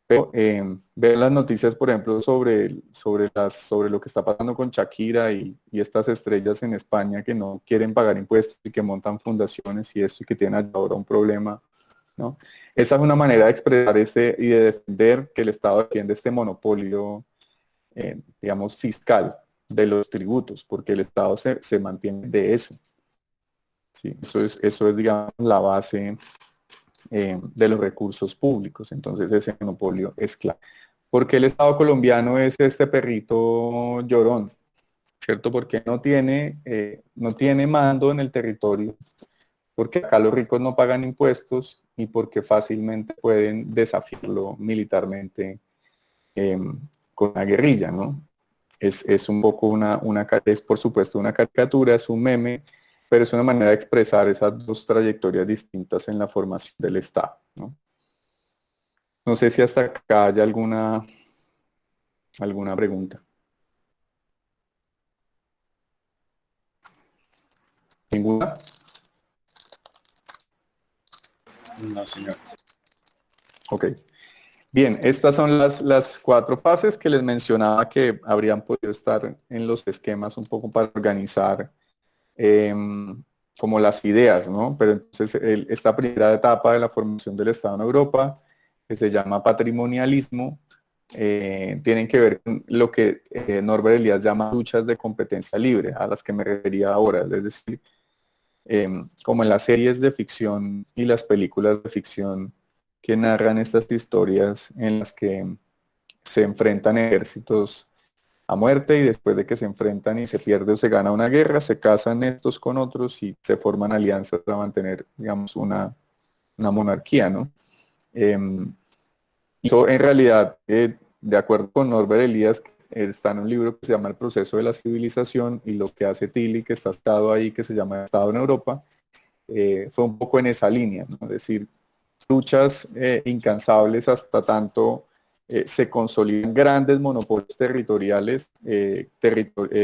pero ver las noticias, por ejemplo, sobre lo que está pasando con Shakira y estas estrellas en España que no quieren pagar impuestos y que montan fundaciones y esto y que tienen ahora un problema, ¿no? Esa es una manera de expresar y de defender que el Estado defiende este monopolio, digamos, fiscal de los tributos, porque el Estado se mantiene de eso. Sí, eso es, digamos, la base de los recursos públicos. Entonces ese monopolio es clave. Porque el Estado colombiano es este perrito llorón, ¿cierto? Porque no tiene mando en el territorio, porque acá los ricos no pagan impuestos y porque fácilmente pueden desafiarlo militarmente con una guerrilla, ¿no? Es un poco es por supuesto una caricatura, es un meme, pero es una manera de expresar esas dos trayectorias distintas en la formación del Estado, ¿no? No sé si hasta acá hay alguna pregunta. ¿Ninguna? No, señor. Ok. Bien, estas son las 4 fases que les mencionaba que habrían podido estar en los esquemas un poco para organizar como las ideas, ¿no? Pero entonces esta primera etapa de la formación del Estado en Europa, que se llama patrimonialismo, tienen que ver con lo que Norbert Elias llama luchas de competencia libre, a las que me refería ahora, es decir, como en las series de ficción y las películas de ficción que narran estas historias en las que se enfrentan ejércitos a muerte y después de que se enfrentan y se pierde o se gana una guerra, se casan estos con otros y se forman alianzas para mantener, digamos, una monarquía, ¿no? Eso en realidad, de acuerdo con Norbert Elias, está en un libro que se llama El proceso de la civilización y lo que hace Tilly, que está estado ahí, que se llama Estado en Europa, fue un poco en esa línea, ¿no? Es decir, luchas incansables hasta tanto se consolidan grandes monopolios territoriales,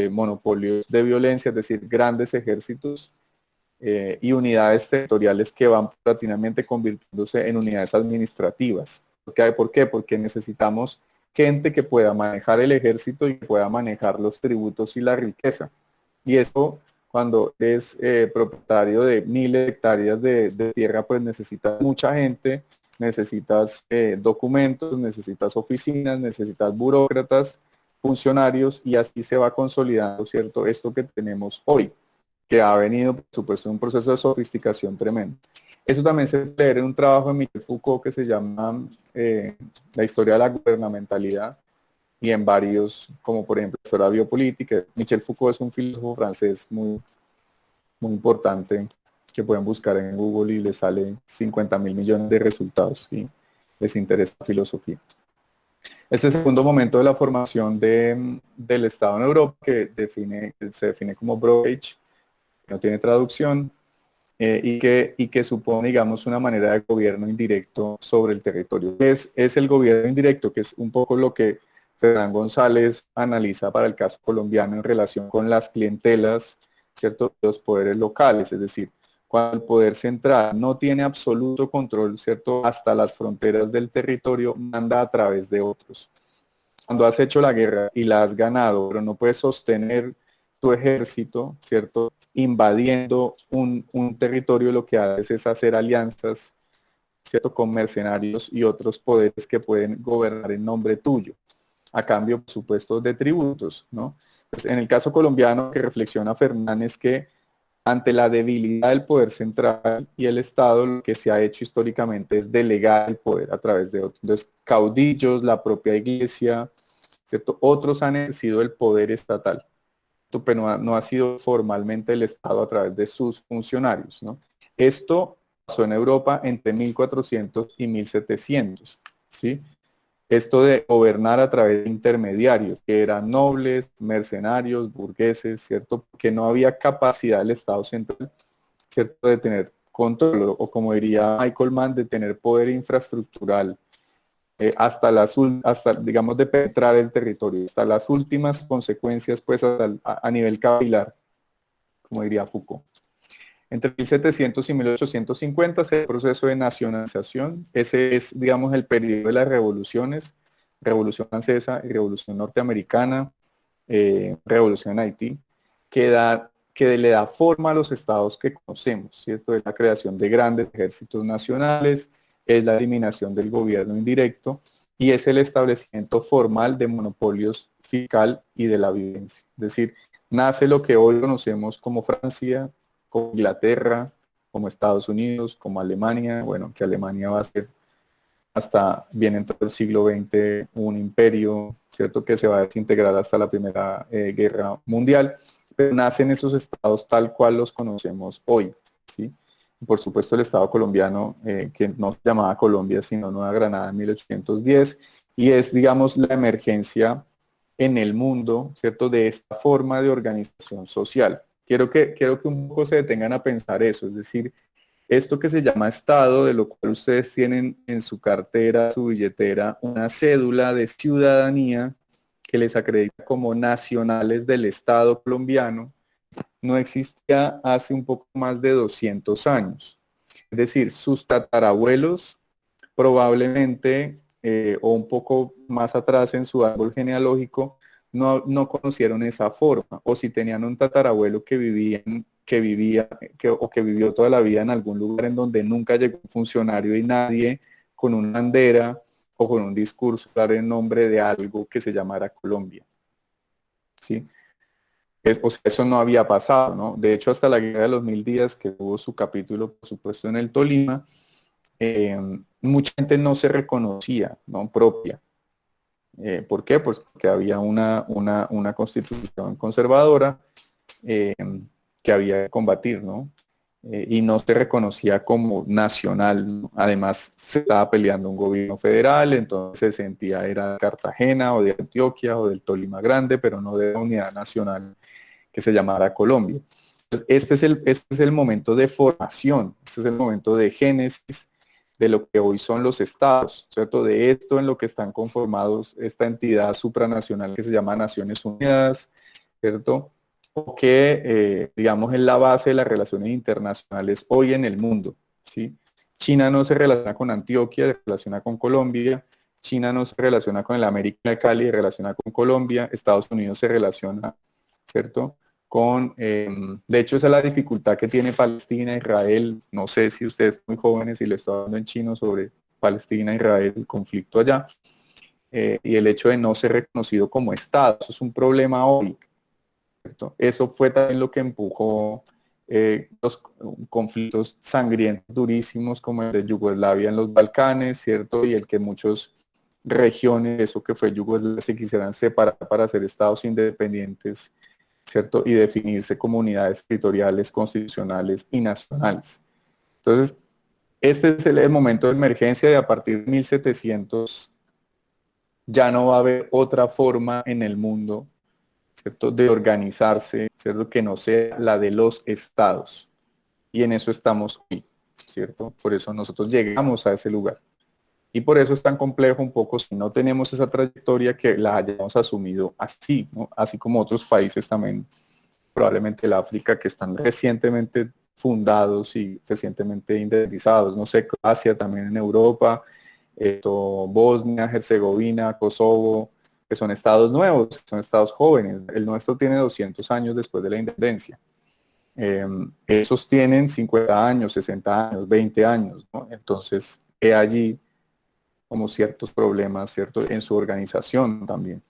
monopolios de violencia, es decir, grandes ejércitos y unidades territoriales que van paulatinamente convirtiéndose en unidades administrativas. ¿Por qué? Porque necesitamos gente que pueda manejar el ejército y que pueda manejar los tributos y la riqueza. Y eso, cuando es propietario de 1000 hectáreas de tierra, pues necesitas mucha gente, necesitas documentos, necesitas oficinas, necesitas burócratas, funcionarios, y así se va consolidando, ¿cierto?, esto que tenemos hoy, que ha venido, por supuesto, en un proceso de sofisticación tremendo. Eso también se puede leer en un trabajo de Michel Foucault que se llama La historia de la gubernamentalidad, y en varios, como por ejemplo la historia biopolítica. Michel Foucault es un filósofo francés muy, muy importante que pueden buscar en Google y les sale 50.000 millones de resultados si les interesa la filosofía. Este segundo momento de la formación del Estado en Europa, que se define como Broadage, que no tiene traducción, y que supone, digamos, una manera de gobierno indirecto sobre el territorio. Es el gobierno indirecto, que es un poco lo que Fernán González analiza para el caso colombiano en relación con las clientelas, ¿cierto?, los poderes locales, es decir, cuando el poder central no tiene absoluto control, ¿cierto?, hasta las fronteras del territorio, manda a través de otros. Cuando has hecho la guerra y la has ganado, pero no puedes sostener tu ejército, ¿cierto?, invadiendo un territorio, lo que haces es hacer alianzas, ¿cierto?, con mercenarios y otros poderes que pueden gobernar en nombre tuyo, a cambio, por supuesto, de tributos, ¿no? Pues en el caso colombiano, que reflexiona Fernán, es que ante la debilidad del poder central y el Estado, lo que se ha hecho históricamente es delegar el poder a través de otros. Entonces, caudillos, la propia iglesia, ¿cierto?, otros han ejercido el poder estatal, pero no ha sido formalmente el Estado a través de sus funcionarios, ¿no? Esto pasó en Europa entre 1400 y 1700, ¿sí? Esto de gobernar a través de intermediarios, que eran nobles, mercenarios, burgueses, ¿cierto? Porque no había capacidad del Estado central, ¿cierto?, de tener control, o como diría Michael Mann, de tener poder infraestructural, hasta, digamos, de penetrar el territorio, hasta las últimas consecuencias, pues, a nivel capilar, como diría Foucault. Entre 1700 y 1850 se da el proceso de nacionalización. Ese es, digamos, el periodo de las revoluciones, Revolución Francesa y Revolución Norteamericana, Revolución en Haití, que le da forma a los estados que conocemos, ¿cierto? Es la creación de grandes ejércitos nacionales, es la eliminación del gobierno indirecto y es el establecimiento formal de monopolios fiscal y de la vivencia. Es decir, nace lo que hoy conocemos como Francia, como Inglaterra, como Estados Unidos, como Alemania, bueno, que Alemania va a ser hasta bien entrado el siglo XX un imperio, ¿cierto?, que se va a desintegrar hasta la Primera Guerra Mundial, pero nacen esos estados tal cual los conocemos hoy, ¿sí? Y por supuesto el Estado colombiano, que no se llamaba Colombia, sino Nueva Granada en 1810, y es, digamos, la emergencia en el mundo, ¿cierto?, de esta forma de organización social. Quiero que un poco se detengan a pensar eso, es decir, esto que se llama Estado, de lo cual ustedes tienen en su cartera, su billetera, una cédula de ciudadanía que les acredita como nacionales del Estado colombiano, no existía hace un poco más de 200 años. Es decir, sus tatarabuelos probablemente, o un poco más atrás en su árbol genealógico, no conocieron esa forma, o si tenían un tatarabuelo que vivió toda la vida en algún lugar en donde nunca llegó un funcionario y nadie con una bandera o con un discurso dar en nombre de algo que se llamara Colombia, ¿sí? O sea, eso no había pasado, ¿no? De hecho, hasta la Guerra de los 1000 días, que tuvo su capítulo, por supuesto, en el Tolima, mucha gente no se reconocía, ¿no?, propia. ¿Por qué? Pues porque había una constitución conservadora que había que combatir, ¿no? Y no se reconocía como nacional, ¿no? Además, se estaba peleando un gobierno federal, entonces se sentía era de Cartagena o de Antioquia o del Tolima Grande, pero no de la unidad nacional que se llamara Colombia. Entonces, este es el momento de formación, este es el momento de génesis de lo que hoy son los estados, ¿cierto? De esto en lo que están conformados esta entidad supranacional que se llama Naciones Unidas, ¿cierto? O que, digamos, es la base de las relaciones internacionales hoy en el mundo, ¿sí? China no se relaciona con Antioquia, se relaciona con Colombia. China no se relaciona con el América de Cali, se relaciona con Colombia. Estados Unidos se relaciona, ¿cierto?, de hecho, esa es la dificultad que tiene Palestina, Israel. No sé si ustedes son muy jóvenes y le estoy hablando en chino sobre Palestina, Israel, el conflicto allá, y el hecho de no ser reconocido como Estado. Eso es un problema hoy, ¿cierto? Eso fue también lo que empujó los conflictos sangrientos durísimos como el de Yugoslavia en los Balcanes, ¿cierto? Y el que muchas regiones, eso que fue Yugoslavia, se quisieran separar para ser estados independientes, ¿cierto? Y definirse como unidades territoriales, constitucionales y nacionales. Entonces, este es el momento de emergencia y a partir de 1700 ya no va a haber otra forma en el mundo, ¿cierto?, de organizarse, ¿cierto?, que no sea la de los estados. Y en eso estamos hoy, ¿cierto? Por eso nosotros llegamos a ese lugar. Y por eso es tan complejo un poco si no tenemos esa trayectoria que la hayamos asumido así, ¿no? Así como otros países también, probablemente el África, que están recientemente fundados y recientemente independizados. No sé, Croacia también en Europa, Bosnia, Herzegovina, Kosovo, que son estados nuevos, son estados jóvenes. El nuestro tiene 200 años después de la independencia. Esos tienen 50 años, 60 años, 20 años, ¿no? Entonces, he allí como ciertos problemas, ¿cierto?, en su organización también.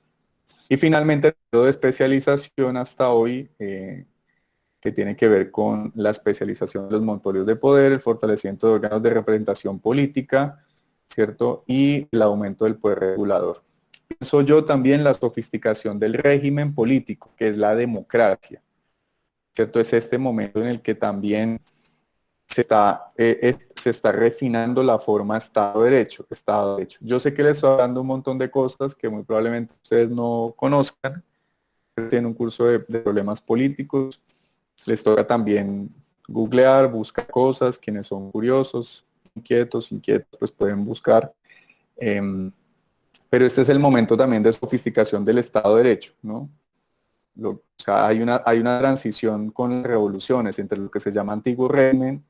Y finalmente, el periodo de especialización hasta hoy, que tiene que ver con la especialización de los monopolios de poder, el fortalecimiento de órganos de representación política, ¿cierto?, y el aumento del poder regulador. Pienso yo también la sofisticación del régimen político, que es la democracia, ¿cierto? Es este momento en el que también se está refinando la forma Estado de Derecho, Estado de Derecho. Yo sé que les estoy hablando un montón de cosas que muy probablemente ustedes no conozcan, tienen un curso de problemas políticos, les toca también googlear, buscar cosas, quienes son curiosos, inquietos, pues pueden buscar. Pero este es el momento también de sofisticación del Estado de Derecho, ¿no? O sea, hay una transición con las revoluciones entre lo que se llama antiguo régimen,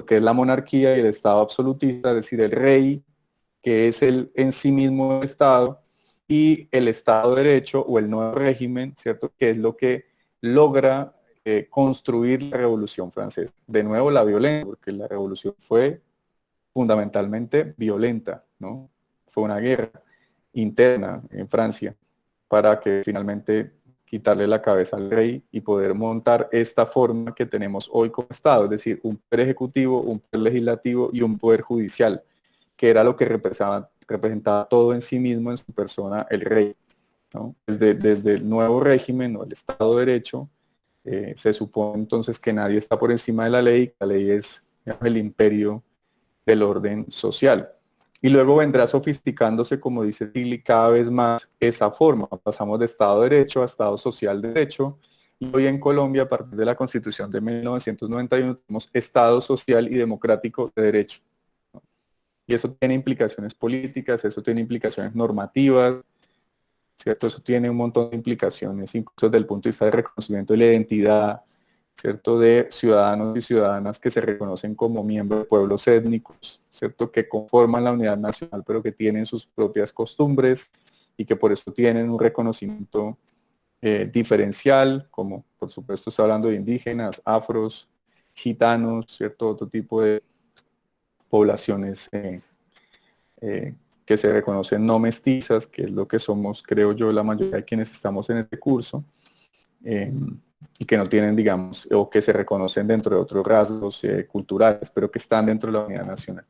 que es la monarquía, y el Estado absolutista, es decir, el rey, que es el en sí mismo el Estado, y el Estado de Derecho o el nuevo régimen, ¿cierto?, que es lo que logra construir la Revolución Francesa. De nuevo, la violencia, porque la revolución fue fundamentalmente violenta, ¿no? Fue una guerra interna en Francia para que finalmente quitarle la cabeza al rey y poder montar esta forma que tenemos hoy como Estado, es decir, un poder ejecutivo, un poder legislativo y un poder judicial, que era lo que representaba todo en sí mismo, en su persona, el rey, ¿no? Desde el nuevo régimen o el Estado de Derecho, se supone entonces que nadie está por encima de la ley es, digamos, el imperio del orden social. Y luego vendrá sofisticándose, como dice Tilly, cada vez más esa forma. Pasamos de Estado de Derecho a Estado Social de Derecho. Y hoy en Colombia, a partir de la Constitución de 1991, tenemos Estado Social y Democrático de Derecho. Y eso tiene implicaciones políticas, eso tiene implicaciones normativas, ¿cierto? Eso tiene un montón de implicaciones, incluso desde el punto de vista del reconocimiento de la identidad, ¿cierto?, de ciudadanos y ciudadanas que se reconocen como miembros de pueblos étnicos, ¿cierto?, que conforman la unidad nacional, pero que tienen sus propias costumbres y que por eso tienen un reconocimiento diferencial, como por supuesto estoy hablando de indígenas, afros, gitanos, ¿cierto?, otro tipo de poblaciones que se reconocen no mestizas, que es lo que somos, creo yo, la mayoría de quienes estamos en este curso, y que no tienen, digamos, o que se reconocen dentro de otros rasgos culturales, pero que están dentro de la unidad nacional.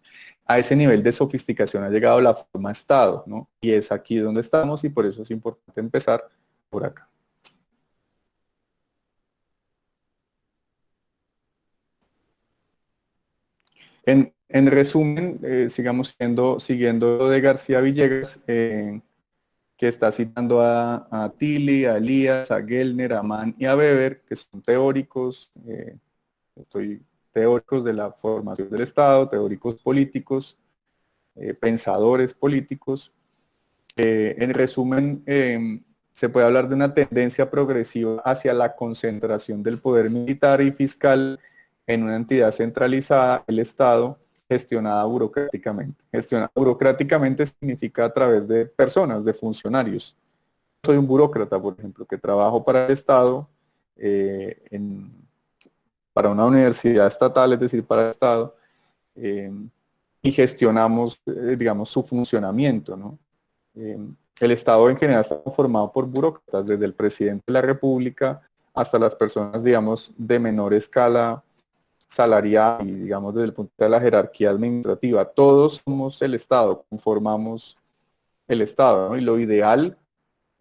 A ese nivel de sofisticación ha llegado la forma Estado, ¿no? Y es aquí donde estamos y por eso es importante empezar por acá. En resumen, sigamos siguiendo lo de García Villegas, que está citando a Tilly, a Elías, a Gellner, a Mann y a Weber, que son teóricos, teóricos de la formación del Estado, teóricos políticos, pensadores políticos. En resumen, se puede hablar de una tendencia progresiva hacia la concentración del poder militar y fiscal en una entidad centralizada, el Estado, gestionada burocráticamente. Gestionada burocráticamente significa a través de personas, de funcionarios. Soy un burócrata, por ejemplo, que trabajo para el Estado, para una universidad estatal, es decir, para el Estado, y gestionamos, digamos, su funcionamiento, ¿no? El Estado en general está formado por burócratas, desde el presidente de la República hasta las personas, digamos, de menor escala salarial y, digamos, desde el punto de la jerarquía administrativa. Todos somos el Estado, conformamos el Estado, ¿no? Y lo ideal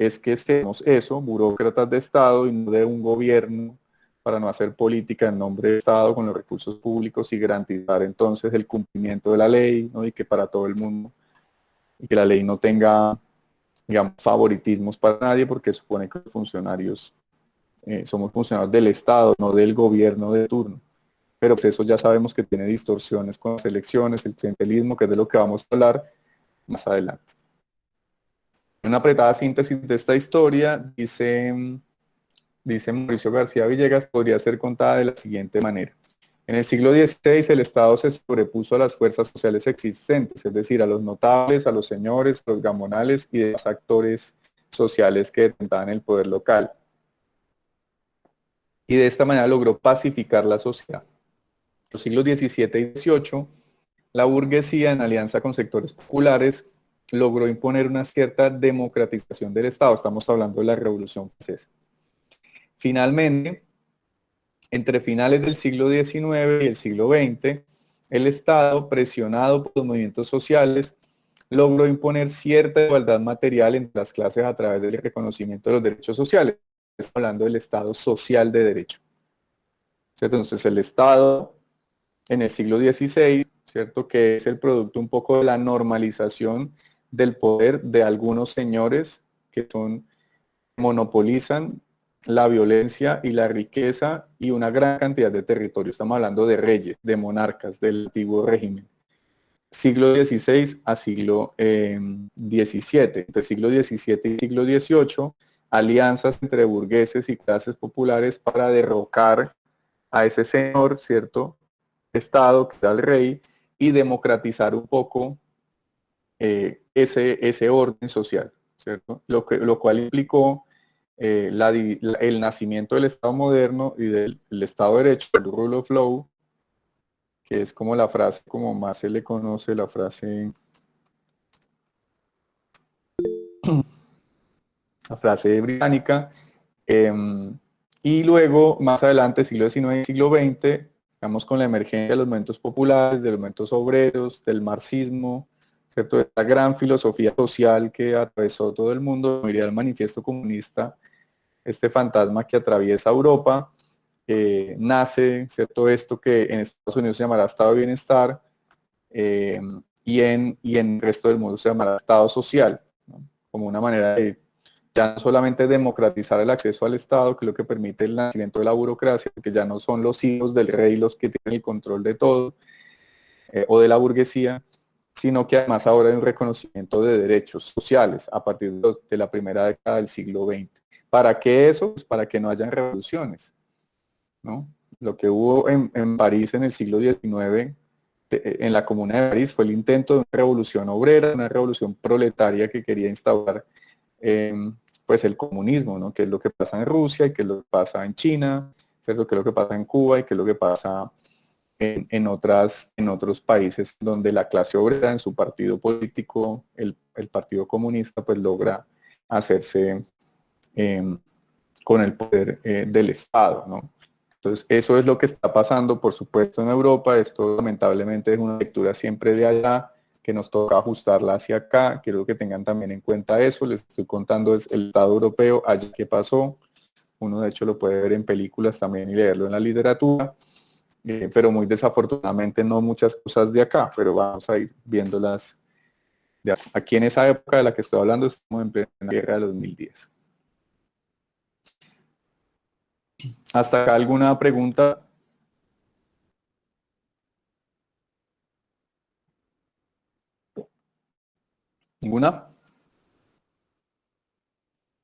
es que seamos eso, burócratas de Estado y no de un gobierno para no hacer política en nombre del Estado con los recursos públicos y garantizar entonces el cumplimiento de la ley, ¿no? Y que para todo el mundo, y que la ley no tenga, digamos, favoritismos para nadie, porque supone que los funcionarios somos funcionarios del Estado, no del gobierno de turno. Pero pues eso ya sabemos que tiene distorsiones con las elecciones, el clientelismo, que es de lo que vamos a hablar más adelante. Una apretada síntesis de esta historia, dice Mauricio García Villegas, podría ser contada de la siguiente manera. En el siglo XVI el Estado se sobrepuso a las fuerzas sociales existentes, es decir, a los notables, a los señores, a los gamonales y demás actores sociales que detentaban el poder local. Y de esta manera logró pacificar la sociedad. En los siglos XVII y XVIII, la burguesía, en alianza con sectores populares, logró imponer una cierta democratización del Estado. Estamos hablando de la Revolución Francesa. Finalmente, entre finales del siglo XIX y el siglo XX, el Estado, presionado por los movimientos sociales, logró imponer cierta igualdad material entre las clases a través del reconocimiento de los derechos sociales. Estamos hablando del Estado social de derecho. ¿Cierto? Entonces, el Estado en el siglo XVI, ¿cierto? Que es el producto un poco de la normalización del poder de algunos señores que monopolizan la violencia y la riqueza y una gran cantidad de territorio. Estamos hablando de reyes, de monarcas, del antiguo régimen. Siglo XVI a siglo XVII. Entre siglo XVII y siglo XVIII, alianzas entre burgueses y clases populares para derrocar a ese señor, ¿cierto? Estado, que era el rey, y democratizar un poco ese orden social, ¿cierto? Lo cual implicó el nacimiento del Estado moderno y del Estado de Derecho, el rule of law, que es como la frase, como más se le conoce, la frase británica. Y luego, más adelante, siglo XIX y siglo XX, digamos, con la emergencia de los movimientos populares, de los movimientos obreros, del marxismo, ¿cierto? De la gran filosofía social que atravesó todo el mundo, diría el manifiesto comunista, este fantasma que atraviesa Europa, nace, ¿cierto? Esto que en Estados Unidos se llamará Estado de Bienestar, y en el resto del mundo se llamará Estado Social, ¿no? Como una manera de ya no solamente democratizar el acceso al Estado, que es lo que permite el nacimiento de la burocracia, que ya no son los hijos del rey los que tienen el control de todo, o de la burguesía, sino que además ahora hay un reconocimiento de derechos sociales a partir de la primera década del siglo XX. ¿Para qué eso? Pues para que no hayan revoluciones, ¿no? Lo que hubo en París en el siglo XIX, en la Comuna de París, fue el intento de una revolución obrera, una revolución proletaria que quería instaurar pues el comunismo, ¿no? Que es lo que pasa en Rusia y que es lo que pasa en China, ¿cierto? Que es lo que pasa en Cuba y que es lo que pasa en otros países donde la clase obrera en su partido político, el Partido Comunista, pues logra hacerse con el poder del Estado, ¿no? Entonces, eso es lo que está pasando, por supuesto, en Europa. Esto lamentablemente es una lectura siempre de allá, que nos toca ajustarla hacia acá. Quiero que tengan también en cuenta eso. Les estoy contando es el Estado europeo, allí qué pasó. Uno de hecho lo puede ver en películas también y leerlo en la literatura, pero muy desafortunadamente no muchas cosas de acá, pero vamos a ir viéndolas de acá. Aquí en esa época de la que estoy hablando estamos en plena guerra de los 1010. ¿Hasta acá alguna pregunta? ¿Ninguna?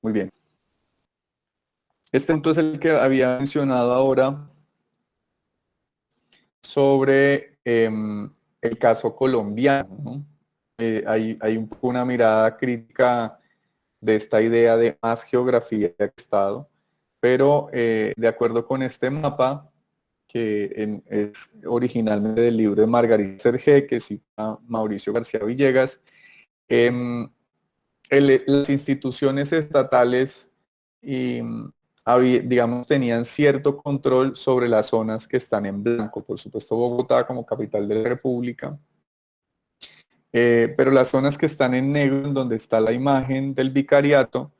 Muy bien. Este punto es el que había mencionado ahora sobre el caso colombiano, ¿no? Hay un poco una mirada crítica de esta idea de más geografía de Estado, pero de acuerdo con este mapa, que es originalmente del libro de Margarita Sergé, que cita Mauricio García Villegas, las instituciones estatales digamos, tenían cierto control sobre las zonas que están en blanco. Por supuesto, Bogotá como capital de la República, pero las zonas que están en negro, en donde está la imagen del vicariato,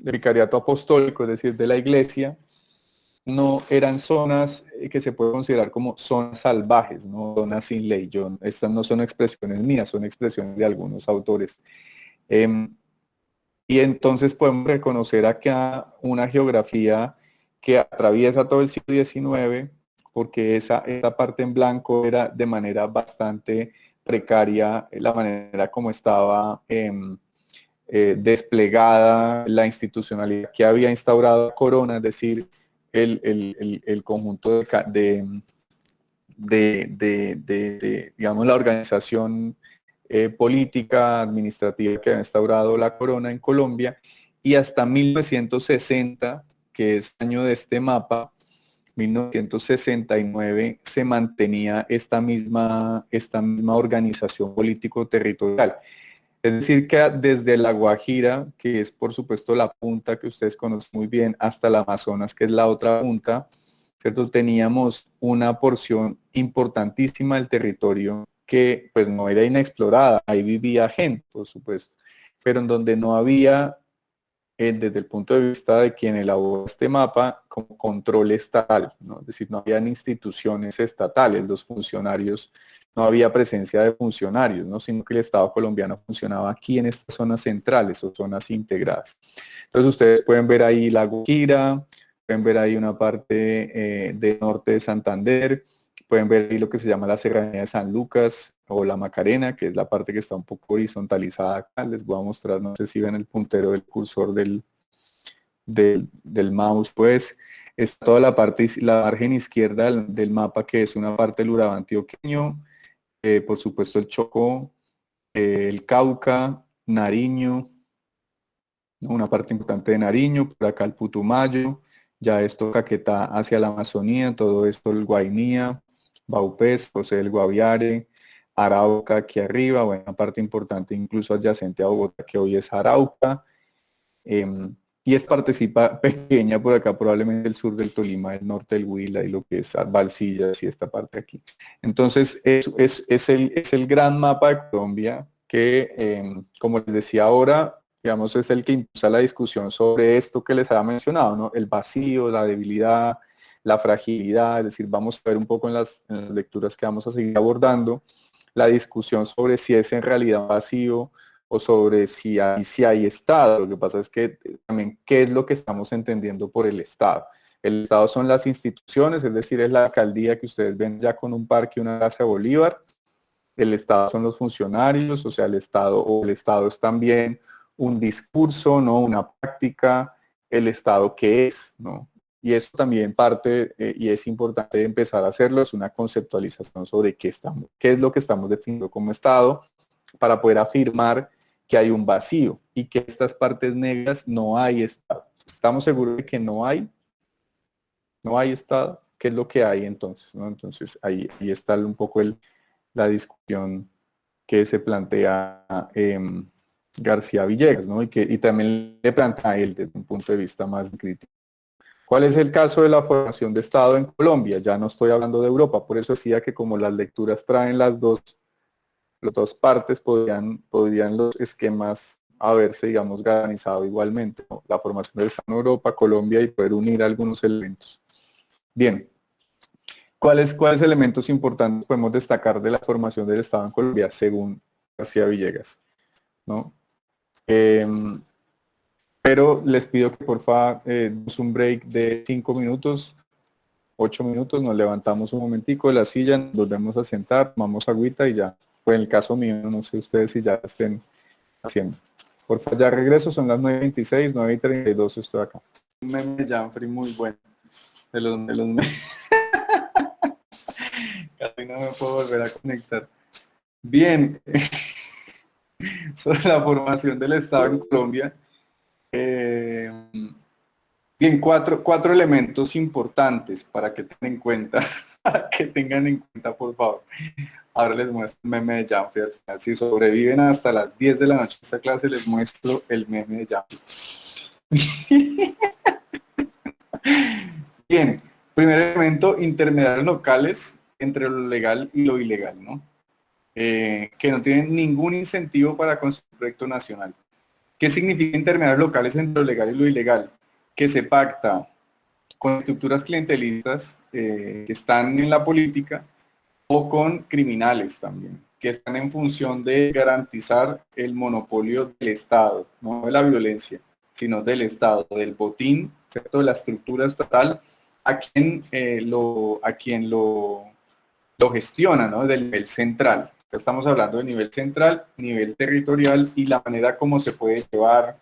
vicariato apostólico, es decir, de la iglesia, no eran zonas que se puede considerar como zonas salvajes, no zonas sin ley. Estas no son expresiones mías, son expresiones de algunos autores. Y entonces podemos reconocer acá una geografía que atraviesa todo el siglo XIX, porque esa parte en blanco era de manera bastante precaria la manera como estaba desplegada la institucionalidad que había instaurado la corona, es decir, el conjunto digamos, la organización política, administrativa que había instaurado la corona en Colombia, y hasta 1960, que es el año de este mapa, 1969 se mantenía esta misma organización político-territorial. Es decir, que desde la Guajira, que es por supuesto la punta que ustedes conocen muy bien, hasta el Amazonas, que es la otra punta, ¿cierto? Teníamos una porción importantísima del territorio que pues no era inexplorada, ahí vivía gente, por supuesto, pero en donde no había, desde el punto de vista de quien elaboró este mapa, como control estatal, ¿no? Es decir, no habían instituciones estatales, los funcionarios, no había presencia de funcionarios, ¿no? Sino que el Estado colombiano funcionaba aquí en estas zonas centrales o zonas integradas. Entonces ustedes pueden ver ahí la Guajira, pueden ver ahí una parte del norte de Santander, pueden ver ahí lo que se llama la Serranía de San Lucas o la Macarena, que es la parte que está un poco horizontalizada acá. Les voy a mostrar, no sé si ven el puntero del cursor del mouse, pues está toda la parte, la margen izquierda del mapa, que es una parte del Urabá antioqueño, por supuesto el Chocó, el Cauca, Nariño, una parte importante de Nariño, por acá el Putumayo, ya esto Caquetá hacia la Amazonía, todo esto el Guainía, Baupés, José del Guaviare, Arauca aquí arriba, bueno, una parte importante incluso adyacente a Bogotá, que hoy es Arauca, y esta partecita pequeña por acá, probablemente el sur del Tolima, el norte del Huila y lo que es Balsillas y esta parte aquí. Entonces, es el gran mapa de Colombia que, como les decía ahora, digamos, es el que impulsa la discusión sobre esto que les había mencionado, ¿no? El vacío, la debilidad, la fragilidad, es decir, vamos a ver un poco en las lecturas que vamos a seguir abordando, la discusión sobre si es en realidad vacío o sobre si hay Estado. Lo que pasa es que también, ¿qué es lo que estamos entendiendo por el Estado? El Estado son las instituciones, es decir, es la alcaldía que ustedes ven ya con un parque y una Plaza Bolívar. El Estado son los funcionarios, o sea, el Estado es también un discurso, ¿no? Una práctica, el Estado qué es, ¿no? Y eso también parte, y es importante empezar a hacerlo, es una conceptualización sobre qué es lo que estamos definiendo como Estado, para poder afirmar que hay un vacío y que estas partes negras no hay Estado. ¿Estamos seguros de que no hay Estado? ¿Qué es lo que hay entonces, ¿no? Entonces ahí está un poco la discusión que se plantea García Villegas, ¿no? Y también le plantea a él desde un punto de vista más crítico. ¿Cuál es el caso de la formación de Estado en Colombia? Ya no estoy hablando de Europa, por eso decía que como las lecturas traen las dos partes, podrían los esquemas haberse, digamos, organizado igualmente, ¿no? La formación del Estado en Europa, Colombia, y poder unir algunos elementos. Bien, ¿cuáles elementos importantes podemos destacar de la formación del Estado en Colombia según García Villegas, ¿no? Pero les pido que por favor demos un break de 5 minutos, 8 minutos, nos levantamos un momentico de la silla, nos volvemos a sentar, tomamos agüita y ya. Pues en el caso mío, no sé ustedes si ya estén haciendo. Por favor, ya regreso, son las 9:26, 9:32 estoy acá. Un meme de Janfrey muy bueno. De los memes. Casi no me puedo volver a conectar. Bien. Sobre la formación del Estado en Colombia. Bien, cuatro elementos importantes para que tengan en cuenta, por favor. Ahora les muestro el meme de Janfrey. Si sobreviven hasta las 10 de la noche de esta clase, les muestro el meme de Janfrey. Bien, primer elemento, intermediarios locales entre lo legal y lo ilegal, ¿no? Que no tienen ningún incentivo para construir un proyecto nacional. ¿Qué significa intermediarios locales entre lo legal y lo ilegal? Que se pacta con estructuras clientelistas que están en la política o con criminales también, que están en función de garantizar el monopolio del Estado, no de la violencia, sino del Estado, del botín, ¿cierto? De la estructura estatal, a quien lo gestiona, ¿no? Del nivel central. Estamos hablando de nivel central, nivel territorial y la manera como se puede llevar,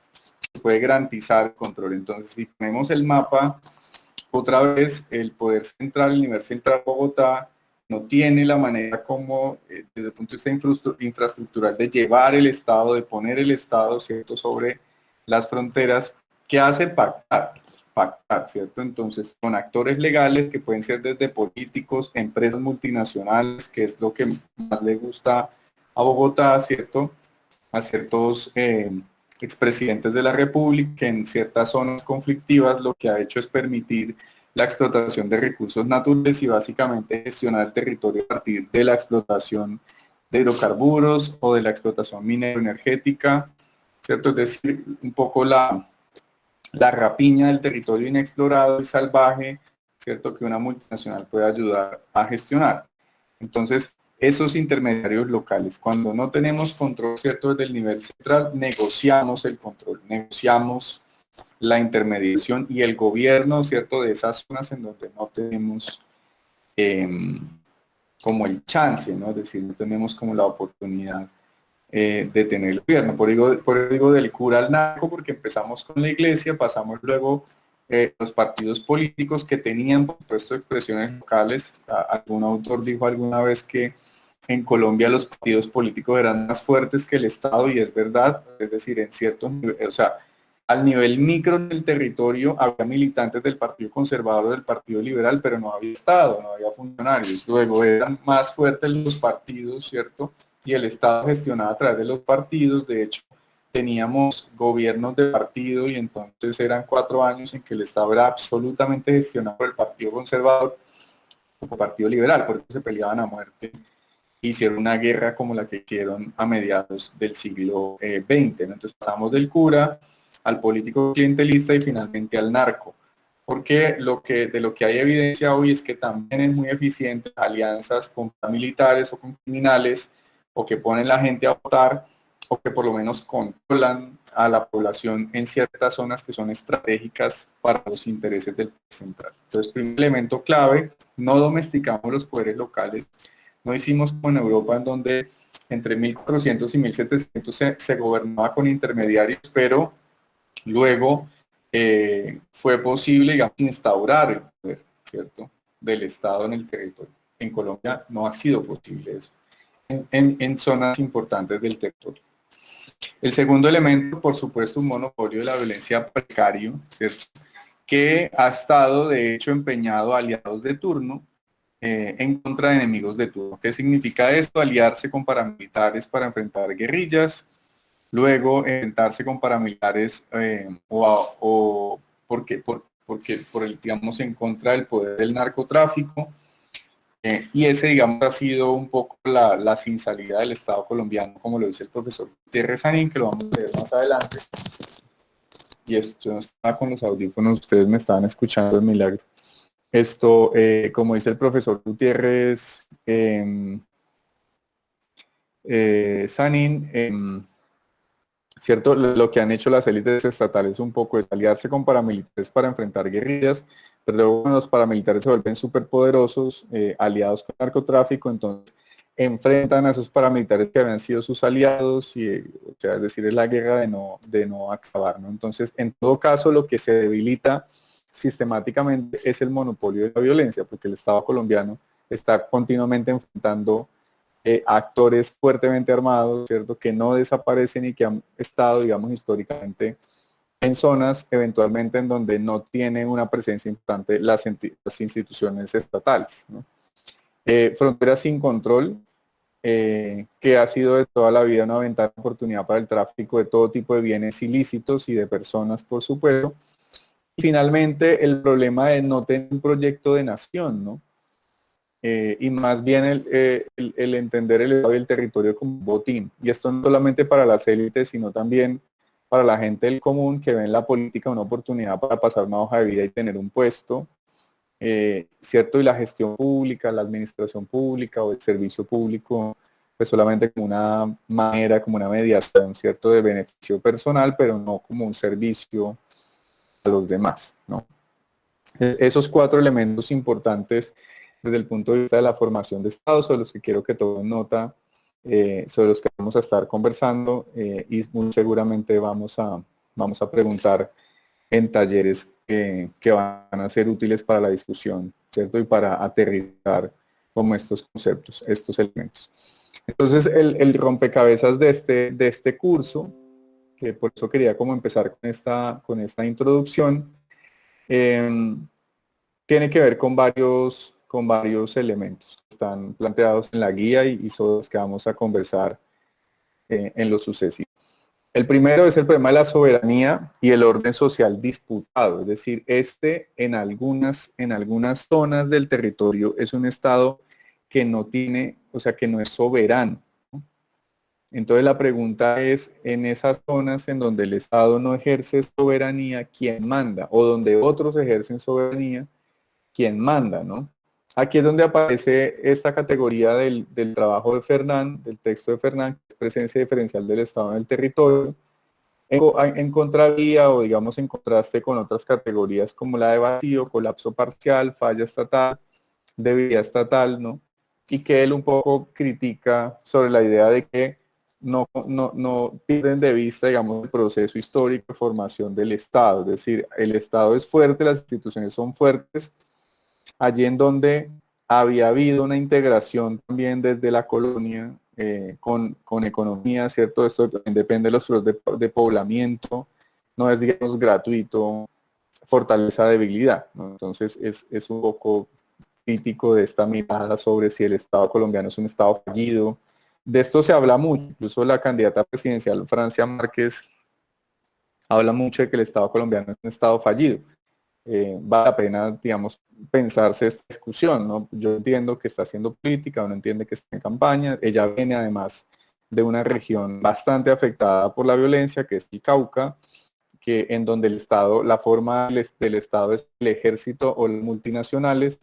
se puede garantizar el control. Entonces, si ponemos el mapa, otra vez el poder central, el nivel central Bogotá, no tiene la manera como, desde el punto de vista infraestructural, de llevar el Estado, de poner el Estado, ¿cierto?, sobre las fronteras, que hace pactar, ¿cierto? Entonces, con actores legales que pueden ser desde políticos, empresas multinacionales, que es lo que más le gusta a Bogotá, ¿cierto?, a ciertos expresidentes de la República, que en ciertas zonas conflictivas lo que ha hecho es permitir la explotación de recursos naturales y básicamente gestionar el territorio a partir de la explotación de hidrocarburos o de la explotación minero-energética, ¿cierto? Es decir, un poco la rapiña del territorio inexplorado y salvaje, ¿cierto?, que una multinacional puede ayudar a gestionar. Entonces, esos intermediarios locales, cuando no tenemos control, ¿cierto?, desde el nivel central, negociamos el control, negociamos la intermediación y el gobierno, ¿cierto?, de esas zonas en donde no tenemos como el chance, ¿no? Es decir, no tenemos como la oportunidad de tener el gobierno. Por eso digo del cura al narco, porque empezamos con la iglesia, pasamos luego los partidos políticos que tenían, por supuesto, expresiones locales. Algún autor dijo alguna vez que en Colombia los partidos políticos eran más fuertes que el Estado, y es verdad, es decir, en ciertos niveles, o sea, al nivel micro del territorio había militantes del Partido Conservador, del Partido Liberal, pero no había Estado, no había funcionarios. Luego eran más fuertes los partidos, ¿cierto?, y el Estado gestionaba a través de los partidos. De hecho, teníamos gobiernos de partido y entonces eran 4 años en que el Estado era absolutamente gestionado por el Partido Conservador o por el Partido Liberal, por eso se peleaban a muerte. Hicieron una guerra como la que hicieron a mediados del siglo XX, ¿no? Entonces pasamos del cura al político clientelista y finalmente al narco. Porque de lo que hay evidencia hoy es que también es muy eficiente alianzas con militares o con criminales, o que ponen la gente a votar, o que por lo menos controlan a la población en ciertas zonas que son estratégicas para los intereses del poder central. Entonces, primer elemento clave, no domesticamos los poderes locales. No hicimos como en Europa, en donde entre 1400 y 1700 se gobernaba con intermediarios, pero luego fue posible, digamos, instaurar el poder, ¿cierto?, del Estado en el territorio. En Colombia no ha sido posible eso, en zonas importantes del territorio. El segundo elemento, por supuesto, un monopolio de la violencia precario, ¿cierto?, que ha estado, de hecho, empeñado a aliados de turno en contra de enemigos de turno. ¿Qué significa esto? Aliarse con paramilitares para enfrentar guerrillas, luego enfrentarse con paramilitares digamos, en contra del poder del narcotráfico. Y ese, digamos, ha sido un poco la sin salida del Estado colombiano, como lo dice el profesor Gutiérrez Sanín, que lo vamos a ver más adelante. Y esto no estaba con los audífonos, ustedes me estaban escuchando, el milagro. Esto, como dice el profesor Gutiérrez Sanín, ¿cierto? Lo que han hecho las élites estatales un poco es aliarse con paramilitares para enfrentar guerrillas, pero luego cuando los paramilitares se vuelven superpoderosos, aliados con el narcotráfico, entonces enfrentan a esos paramilitares que habían sido sus aliados, y, o sea, es decir, es la guerra de no acabar, ¿no? Entonces, en todo caso, lo que se debilita sistemáticamente es el monopolio de la violencia, porque el Estado colombiano está continuamente enfrentando actores fuertemente armados, ¿cierto?, que no desaparecen y que han estado, digamos, históricamente en zonas eventualmente en donde no tienen una presencia importante las instituciones estatales, ¿no? Fronteras sin control, que ha sido de toda la vida una ventana de oportunidad para el tráfico de todo tipo de bienes ilícitos y de personas, por supuesto. Y finalmente, el problema de no tener un proyecto de nación, ¿no? Y más bien el entender el Estado y el territorio como botín. Y esto no solamente para las élites, sino también para la gente del común que ve en la política una oportunidad para pasar una hoja de vida y tener un puesto, ¿cierto? Y la gestión pública, la administración pública o el servicio público, pues solamente como una manera, como una mediación, ¿cierto? De beneficio personal, pero no como un servicio a los demás, ¿no? Esos 4 elementos importantes desde el punto de vista de la formación de Estado, sobre los que quiero que tomen nota, sobre los que vamos a estar conversando y muy seguramente vamos a preguntar en talleres que van a ser útiles para la discusión, ¿cierto? Y para aterrizar como estos conceptos, estos elementos. Entonces, el rompecabezas de este curso, que por eso quería como empezar con esta introducción, tiene que ver con varios elementos que están planteados en la guía y sobre los que vamos a conversar en lo sucesivo. El primero es el problema de la soberanía y el orden social disputado, es decir, en algunas zonas del territorio es un estado que no tiene, o sea, que no es soberano. Entonces la pregunta es, en esas zonas en donde el estado no ejerce soberanía, ¿quién manda? O donde otros ejercen soberanía, ¿quién manda, no? Aquí es donde aparece esta categoría del trabajo de Fernán, del texto de Fernán, que es presencia diferencial del Estado en el territorio, en contravía o digamos en contraste con otras categorías como la de vacío, colapso parcial, falla estatal, debilidad estatal, ¿no? Y que él un poco critica sobre la idea de que no pierden de vista, digamos, el proceso histórico de formación del Estado. Es decir, el Estado es fuerte, las instituciones son fuertes, allí en donde había habido una integración también desde la colonia con economía, ¿cierto? Esto también depende de los procesos de poblamiento, no es, digamos, gratuito, fortaleza, debilidad, ¿no? Entonces es un poco crítico de esta mirada sobre si el Estado colombiano es un Estado fallido. De esto se habla mucho, incluso la candidata presidencial Francia Márquez habla mucho de que el Estado colombiano es un Estado fallido. Vale la pena, digamos, pensarse esta discusión, ¿no? Yo entiendo que está haciendo política, uno entiende que está en campaña, ella viene además de una región bastante afectada por la violencia, que es el Cauca, que en donde el Estado, la forma del Estado es el ejército o las multinacionales,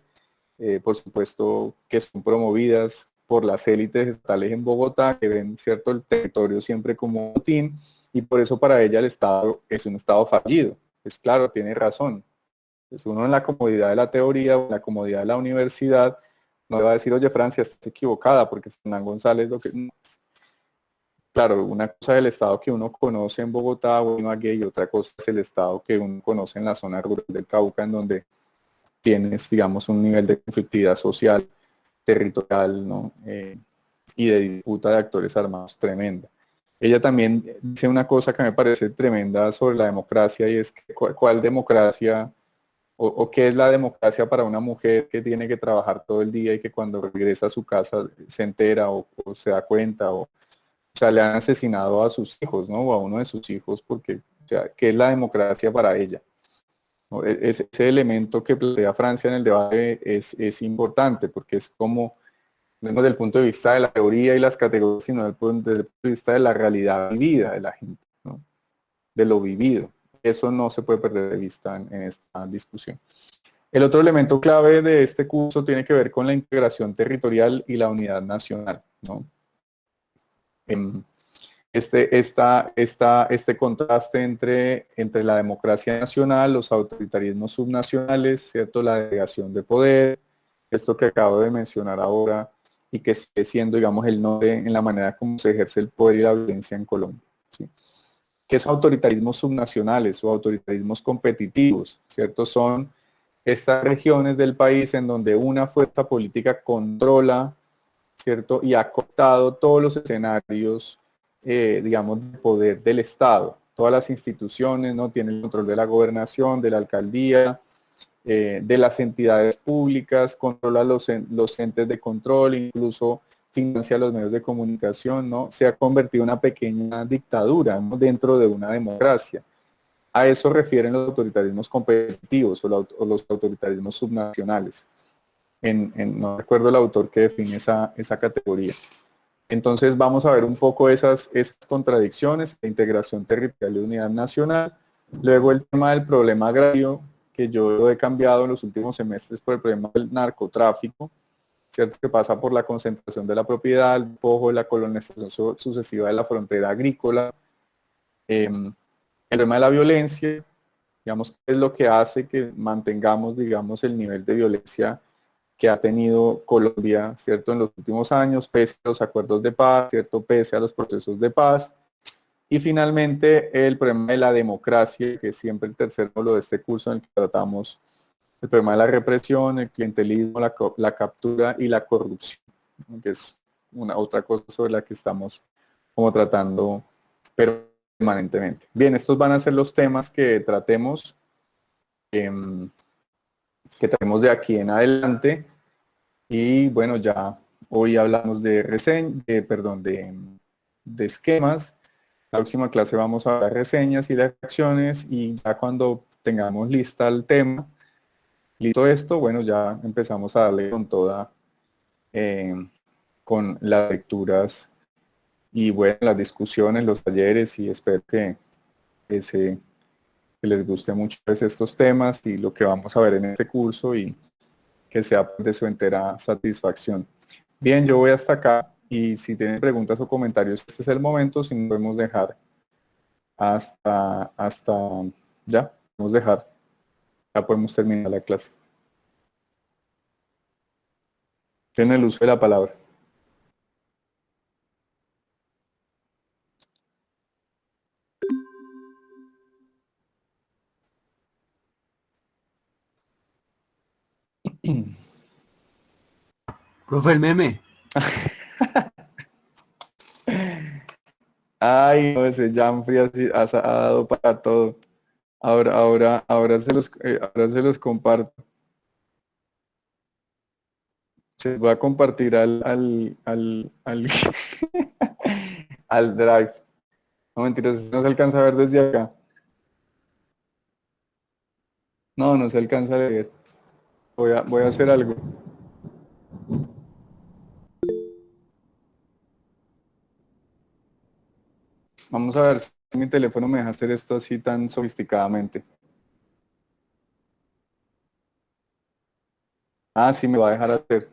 por supuesto que son promovidas por las élites estatales en Bogotá, que ven, ¿cierto?, el territorio siempre como un botín, y por eso para ella el Estado es un Estado fallido. Es claro, tiene razón. Pues uno en la comodidad de la teoría o en la comodidad de la universidad no le va a decir, oye, Francia, estás equivocada, porque Hernán González lo que... Claro, una cosa es el Estado que uno conoce en Bogotá o en Ibagué y otra cosa es el Estado que uno conoce en la zona rural del Cauca, en donde tienes, digamos, un nivel de conflictividad social, territorial, ¿no? Y de disputa de actores armados tremenda. Ella también dice una cosa que me parece tremenda sobre la democracia y es que, ¿cuál democracia o qué es la democracia para una mujer que tiene que trabajar todo el día y que cuando regresa a su casa se entera o se da cuenta o sea, le han asesinado a sus hijos, ¿no? O a uno de sus hijos porque, o sea, ¿qué es la democracia para ella? ¿No? Ese elemento que plantea Francia en el debate es importante porque es como, no desde el punto de vista de la teoría y las categorías, sino desde el punto de vista de la realidad vivida de la gente, ¿no? De lo vivido. Eso no se puede perder de vista en esta discusión. El otro elemento clave de este curso tiene que ver con la integración territorial y la unidad nacional, ¿no? Este contraste entre la democracia nacional, los autoritarismos subnacionales, ¿cierto? La delegación de poder, esto que acabo de mencionar ahora, y que sigue siendo, digamos, el norte en la manera como se ejerce el poder y la violencia en Colombia, ¿sí? ¿Qué son autoritarismos subnacionales o autoritarismos competitivos? ¿Cierto? Son estas regiones del país en donde una fuerza política controla, ¿cierto? Y ha cooptado todos los escenarios, digamos, de poder del Estado. Todas las instituciones, ¿no? Tienen el control de la gobernación, de la alcaldía, de las entidades públicas, controla los entes de control, incluso financia los medios de comunicación, ¿no? Se ha convertido en una pequeña dictadura, ¿no? Dentro de una democracia. A eso refieren los autoritarismos competitivos o los autoritarismos subnacionales. No recuerdo el autor que define esa categoría. Entonces vamos a ver un poco esas contradicciones, la integración territorial y unidad nacional. Luego el tema del problema agrario, que yo lo he cambiado en los últimos semestres por el problema del narcotráfico, ¿cierto? Que pasa por la concentración de la propiedad, el despojo, la colonización sucesiva de la frontera agrícola, el problema de la violencia, digamos, que es lo que hace que mantengamos, digamos, el nivel de violencia que ha tenido Colombia, ¿cierto? En los últimos años, pese a los acuerdos de paz, ¿cierto? Pese a los procesos de paz. Y finalmente, el problema de la democracia, que es siempre el tercer módulo de este curso en el que tratamos el problema de la represión, el clientelismo, la captura y la corrupción, ¿no? Que es una otra cosa sobre la que estamos como tratando permanentemente. Bien, estos van a ser los temas que tratemos de aquí en adelante. Y bueno, ya hoy hablamos de de esquemas. La próxima clase vamos a ver reseñas y reacciones, y ya cuando tengamos lista el tema, listo esto, bueno, ya empezamos a darle con toda, con las lecturas y bueno, las discusiones, los talleres, y espero que les guste mucho pues, estos temas y lo que vamos a ver en este curso, y que sea de su entera satisfacción. Bien, yo voy hasta acá, y si tienen preguntas o comentarios, este es el momento. Si no, podemos dejar ya podemos terminar la clase. Tienen el uso de la palabra. Profe, el meme. Ay, no, ese Janfrey ha dado para todo. Ahora se los comparto. Se va a compartir al Drive. No, mentiras, no se alcanza a ver desde acá. No, no se alcanza a leer. Voy a hacer algo. Vamos a ver si mi teléfono me deja hacer esto así tan sofisticadamente. Ah, sí, me va a dejar hacer.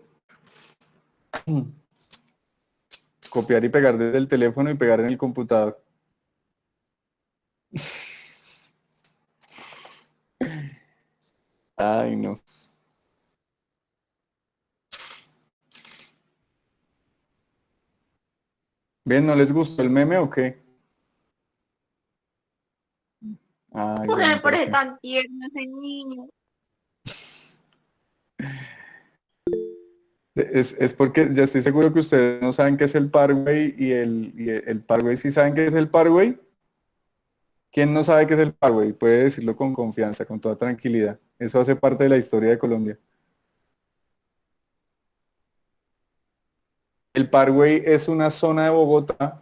Copiar y pegar desde el teléfono y pegar en el computador. Ay, no. Bien, ¿no les gustó el meme o qué? Ay, ¿Por qué me bueno, parece perfecto. tan tierno ese niño? Es porque ya estoy seguro que ustedes no saben qué es el Parkway, y el Parkway, ¿sí saben qué es el Parkway? ¿Quién no sabe qué es el Parkway? Puede decirlo con confianza, con toda tranquilidad. Eso hace parte de la historia de Colombia. El Parkway es una zona de Bogotá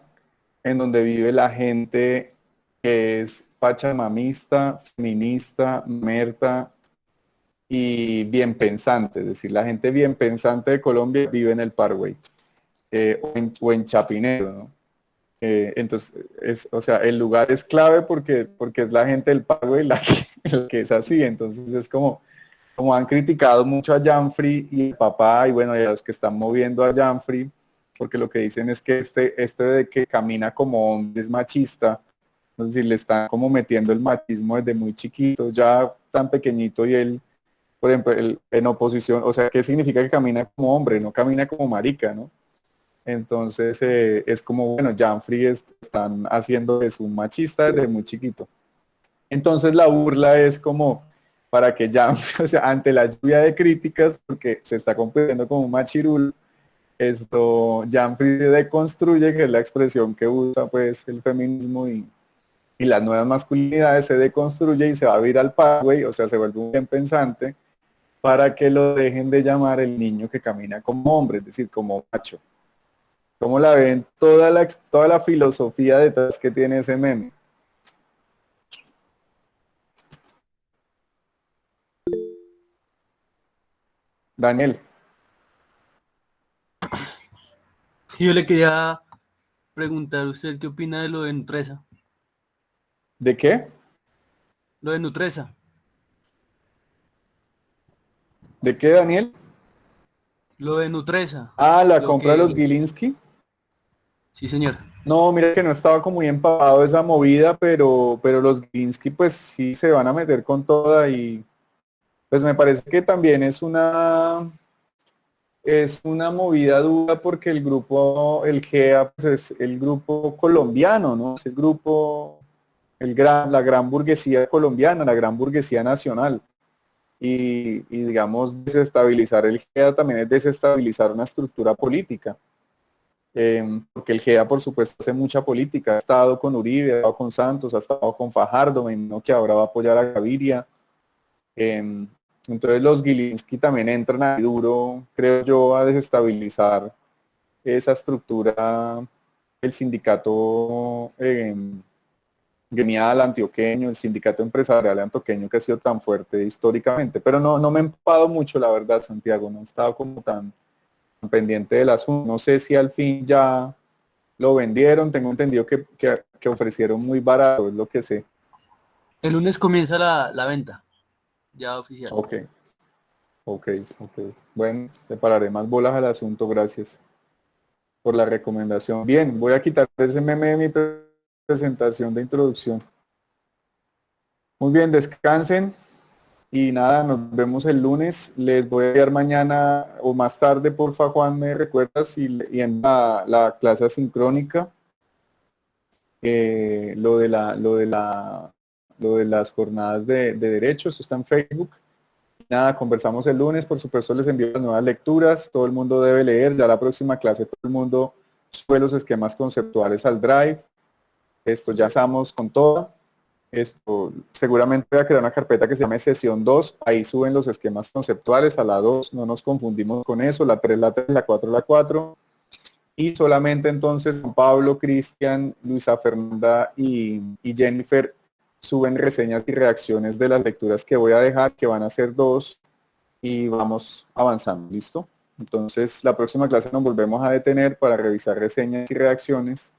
en donde vive la gente que es pachamamista, feminista, merta y bien pensante. Es decir, la gente bien pensante de Colombia vive en el Parkway, o en Chapinero, ¿no? Entonces, o sea, el lugar es clave porque es la gente del Parkway la que es así. Entonces es como han criticado mucho a Janfrey y el papá, y bueno, y a los que están moviendo a Janfrey, porque lo que dicen es que este de que camina como hombre es machista. Es decir, le están como metiendo el machismo desde muy chiquito, ya tan pequeñito, y él, por ejemplo, en oposición, o sea, ¿qué significa que camina como hombre? No camina como marica, ¿no? Entonces es como, bueno, Janfrey están haciendo es un machista desde muy chiquito. Entonces la burla es como para que Janfrey, o sea, ante la lluvia de críticas, porque se está convirtiendo como un machirulo, Janfrey se deconstruye, que es la expresión que usa pues el feminismo y las nuevas masculinidades, se deconstruye y se va a ir al Parkway, o sea, se vuelve un bien pensante, para que lo dejen de llamar el niño que camina como hombre, es decir, como macho. ¿Cómo la ven? Toda la filosofía detrás que tiene ese meme. Daniel. Sí, yo le quería preguntar a usted qué opina de lo de Nutresa. ¿De qué? Lo de Nutresa. ¿De qué, Daniel? Lo de Nutresa. Ah, la Lo compra de que... los Gilinski. Sí, señor. No, mira que no estaba como muy empapado de esa movida, pero los Gilinski pues sí se van a meter con toda y pues me parece que también es una movida dura porque el grupo, el GEA, pues es el grupo colombiano, ¿no? Es el grupo, la gran burguesía colombiana, la gran burguesía nacional. Y digamos, desestabilizar el GEA también es desestabilizar una estructura política. Porque el GEA, por supuesto, hace mucha política. Ha estado con Uribe, ha estado con Santos, ha estado con Fajardo, me imagino que ahora va a apoyar a Gaviria. Entonces los Gilinski también entran ahí duro, creo yo, a desestabilizar esa estructura, el sindicato gremial antioqueño, el sindicato empresarial antioqueño que ha sido tan fuerte históricamente. Pero no me he empapado mucho, la verdad, Santiago, no he estado como tan pendiente del asunto. No sé si al fin ya lo vendieron, tengo entendido que ofrecieron muy barato, es lo que sé. El lunes comienza la venta, ya oficial. Ok. Bueno, le pararé más bolas al asunto, gracias por la recomendación. Bien, voy a quitar ese meme de mi presentación de introducción. Muy bien, descansen y nada, nos vemos el lunes. Les voy a enviar mañana o más tarde, porfa, Juan, me recuerdas y en la clase asincrónica lo de las jornadas de derecho, eso está en Facebook. Nada, conversamos el lunes, por supuesto les envío las nuevas lecturas, todo el mundo debe leer, ya la próxima clase todo el mundo sube los esquemas conceptuales al Drive, esto ya estamos con todo, esto seguramente voy a crear una carpeta que se llame sesión 2, ahí suben los esquemas conceptuales a la 2, no nos confundimos con eso, la 3, la 3, la 4, la 4, y solamente entonces Juan Pablo, Cristian, Luisa Fernanda y Jennifer suben reseñas y reacciones de las lecturas que voy a dejar, que van a ser 2, y vamos avanzando, ¿listo? Entonces, la próxima clase nos volvemos a detener para revisar reseñas y reacciones.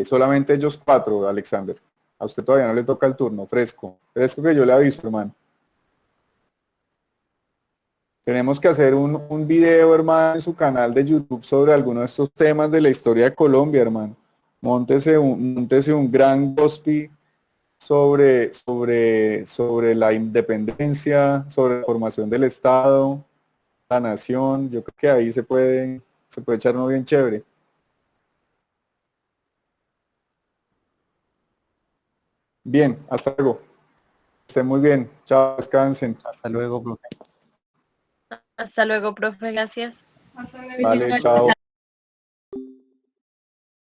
Solamente ellos 4, Alexander. A usted todavía no le toca el turno, fresco. Fresco que yo le aviso, hermano. Tenemos que hacer un video, hermano, en su canal de YouTube sobre alguno de estos temas de la historia de Colombia, hermano. Móntese un gran gospel sobre la independencia, sobre la formación del Estado, la nación. Yo creo que ahí se puede echar uno bien chévere. Bien, hasta luego. Estén muy bien. Chao, descansen. Hasta luego, profe. Hasta luego, profe, gracias. Hasta luego. Vale, chao.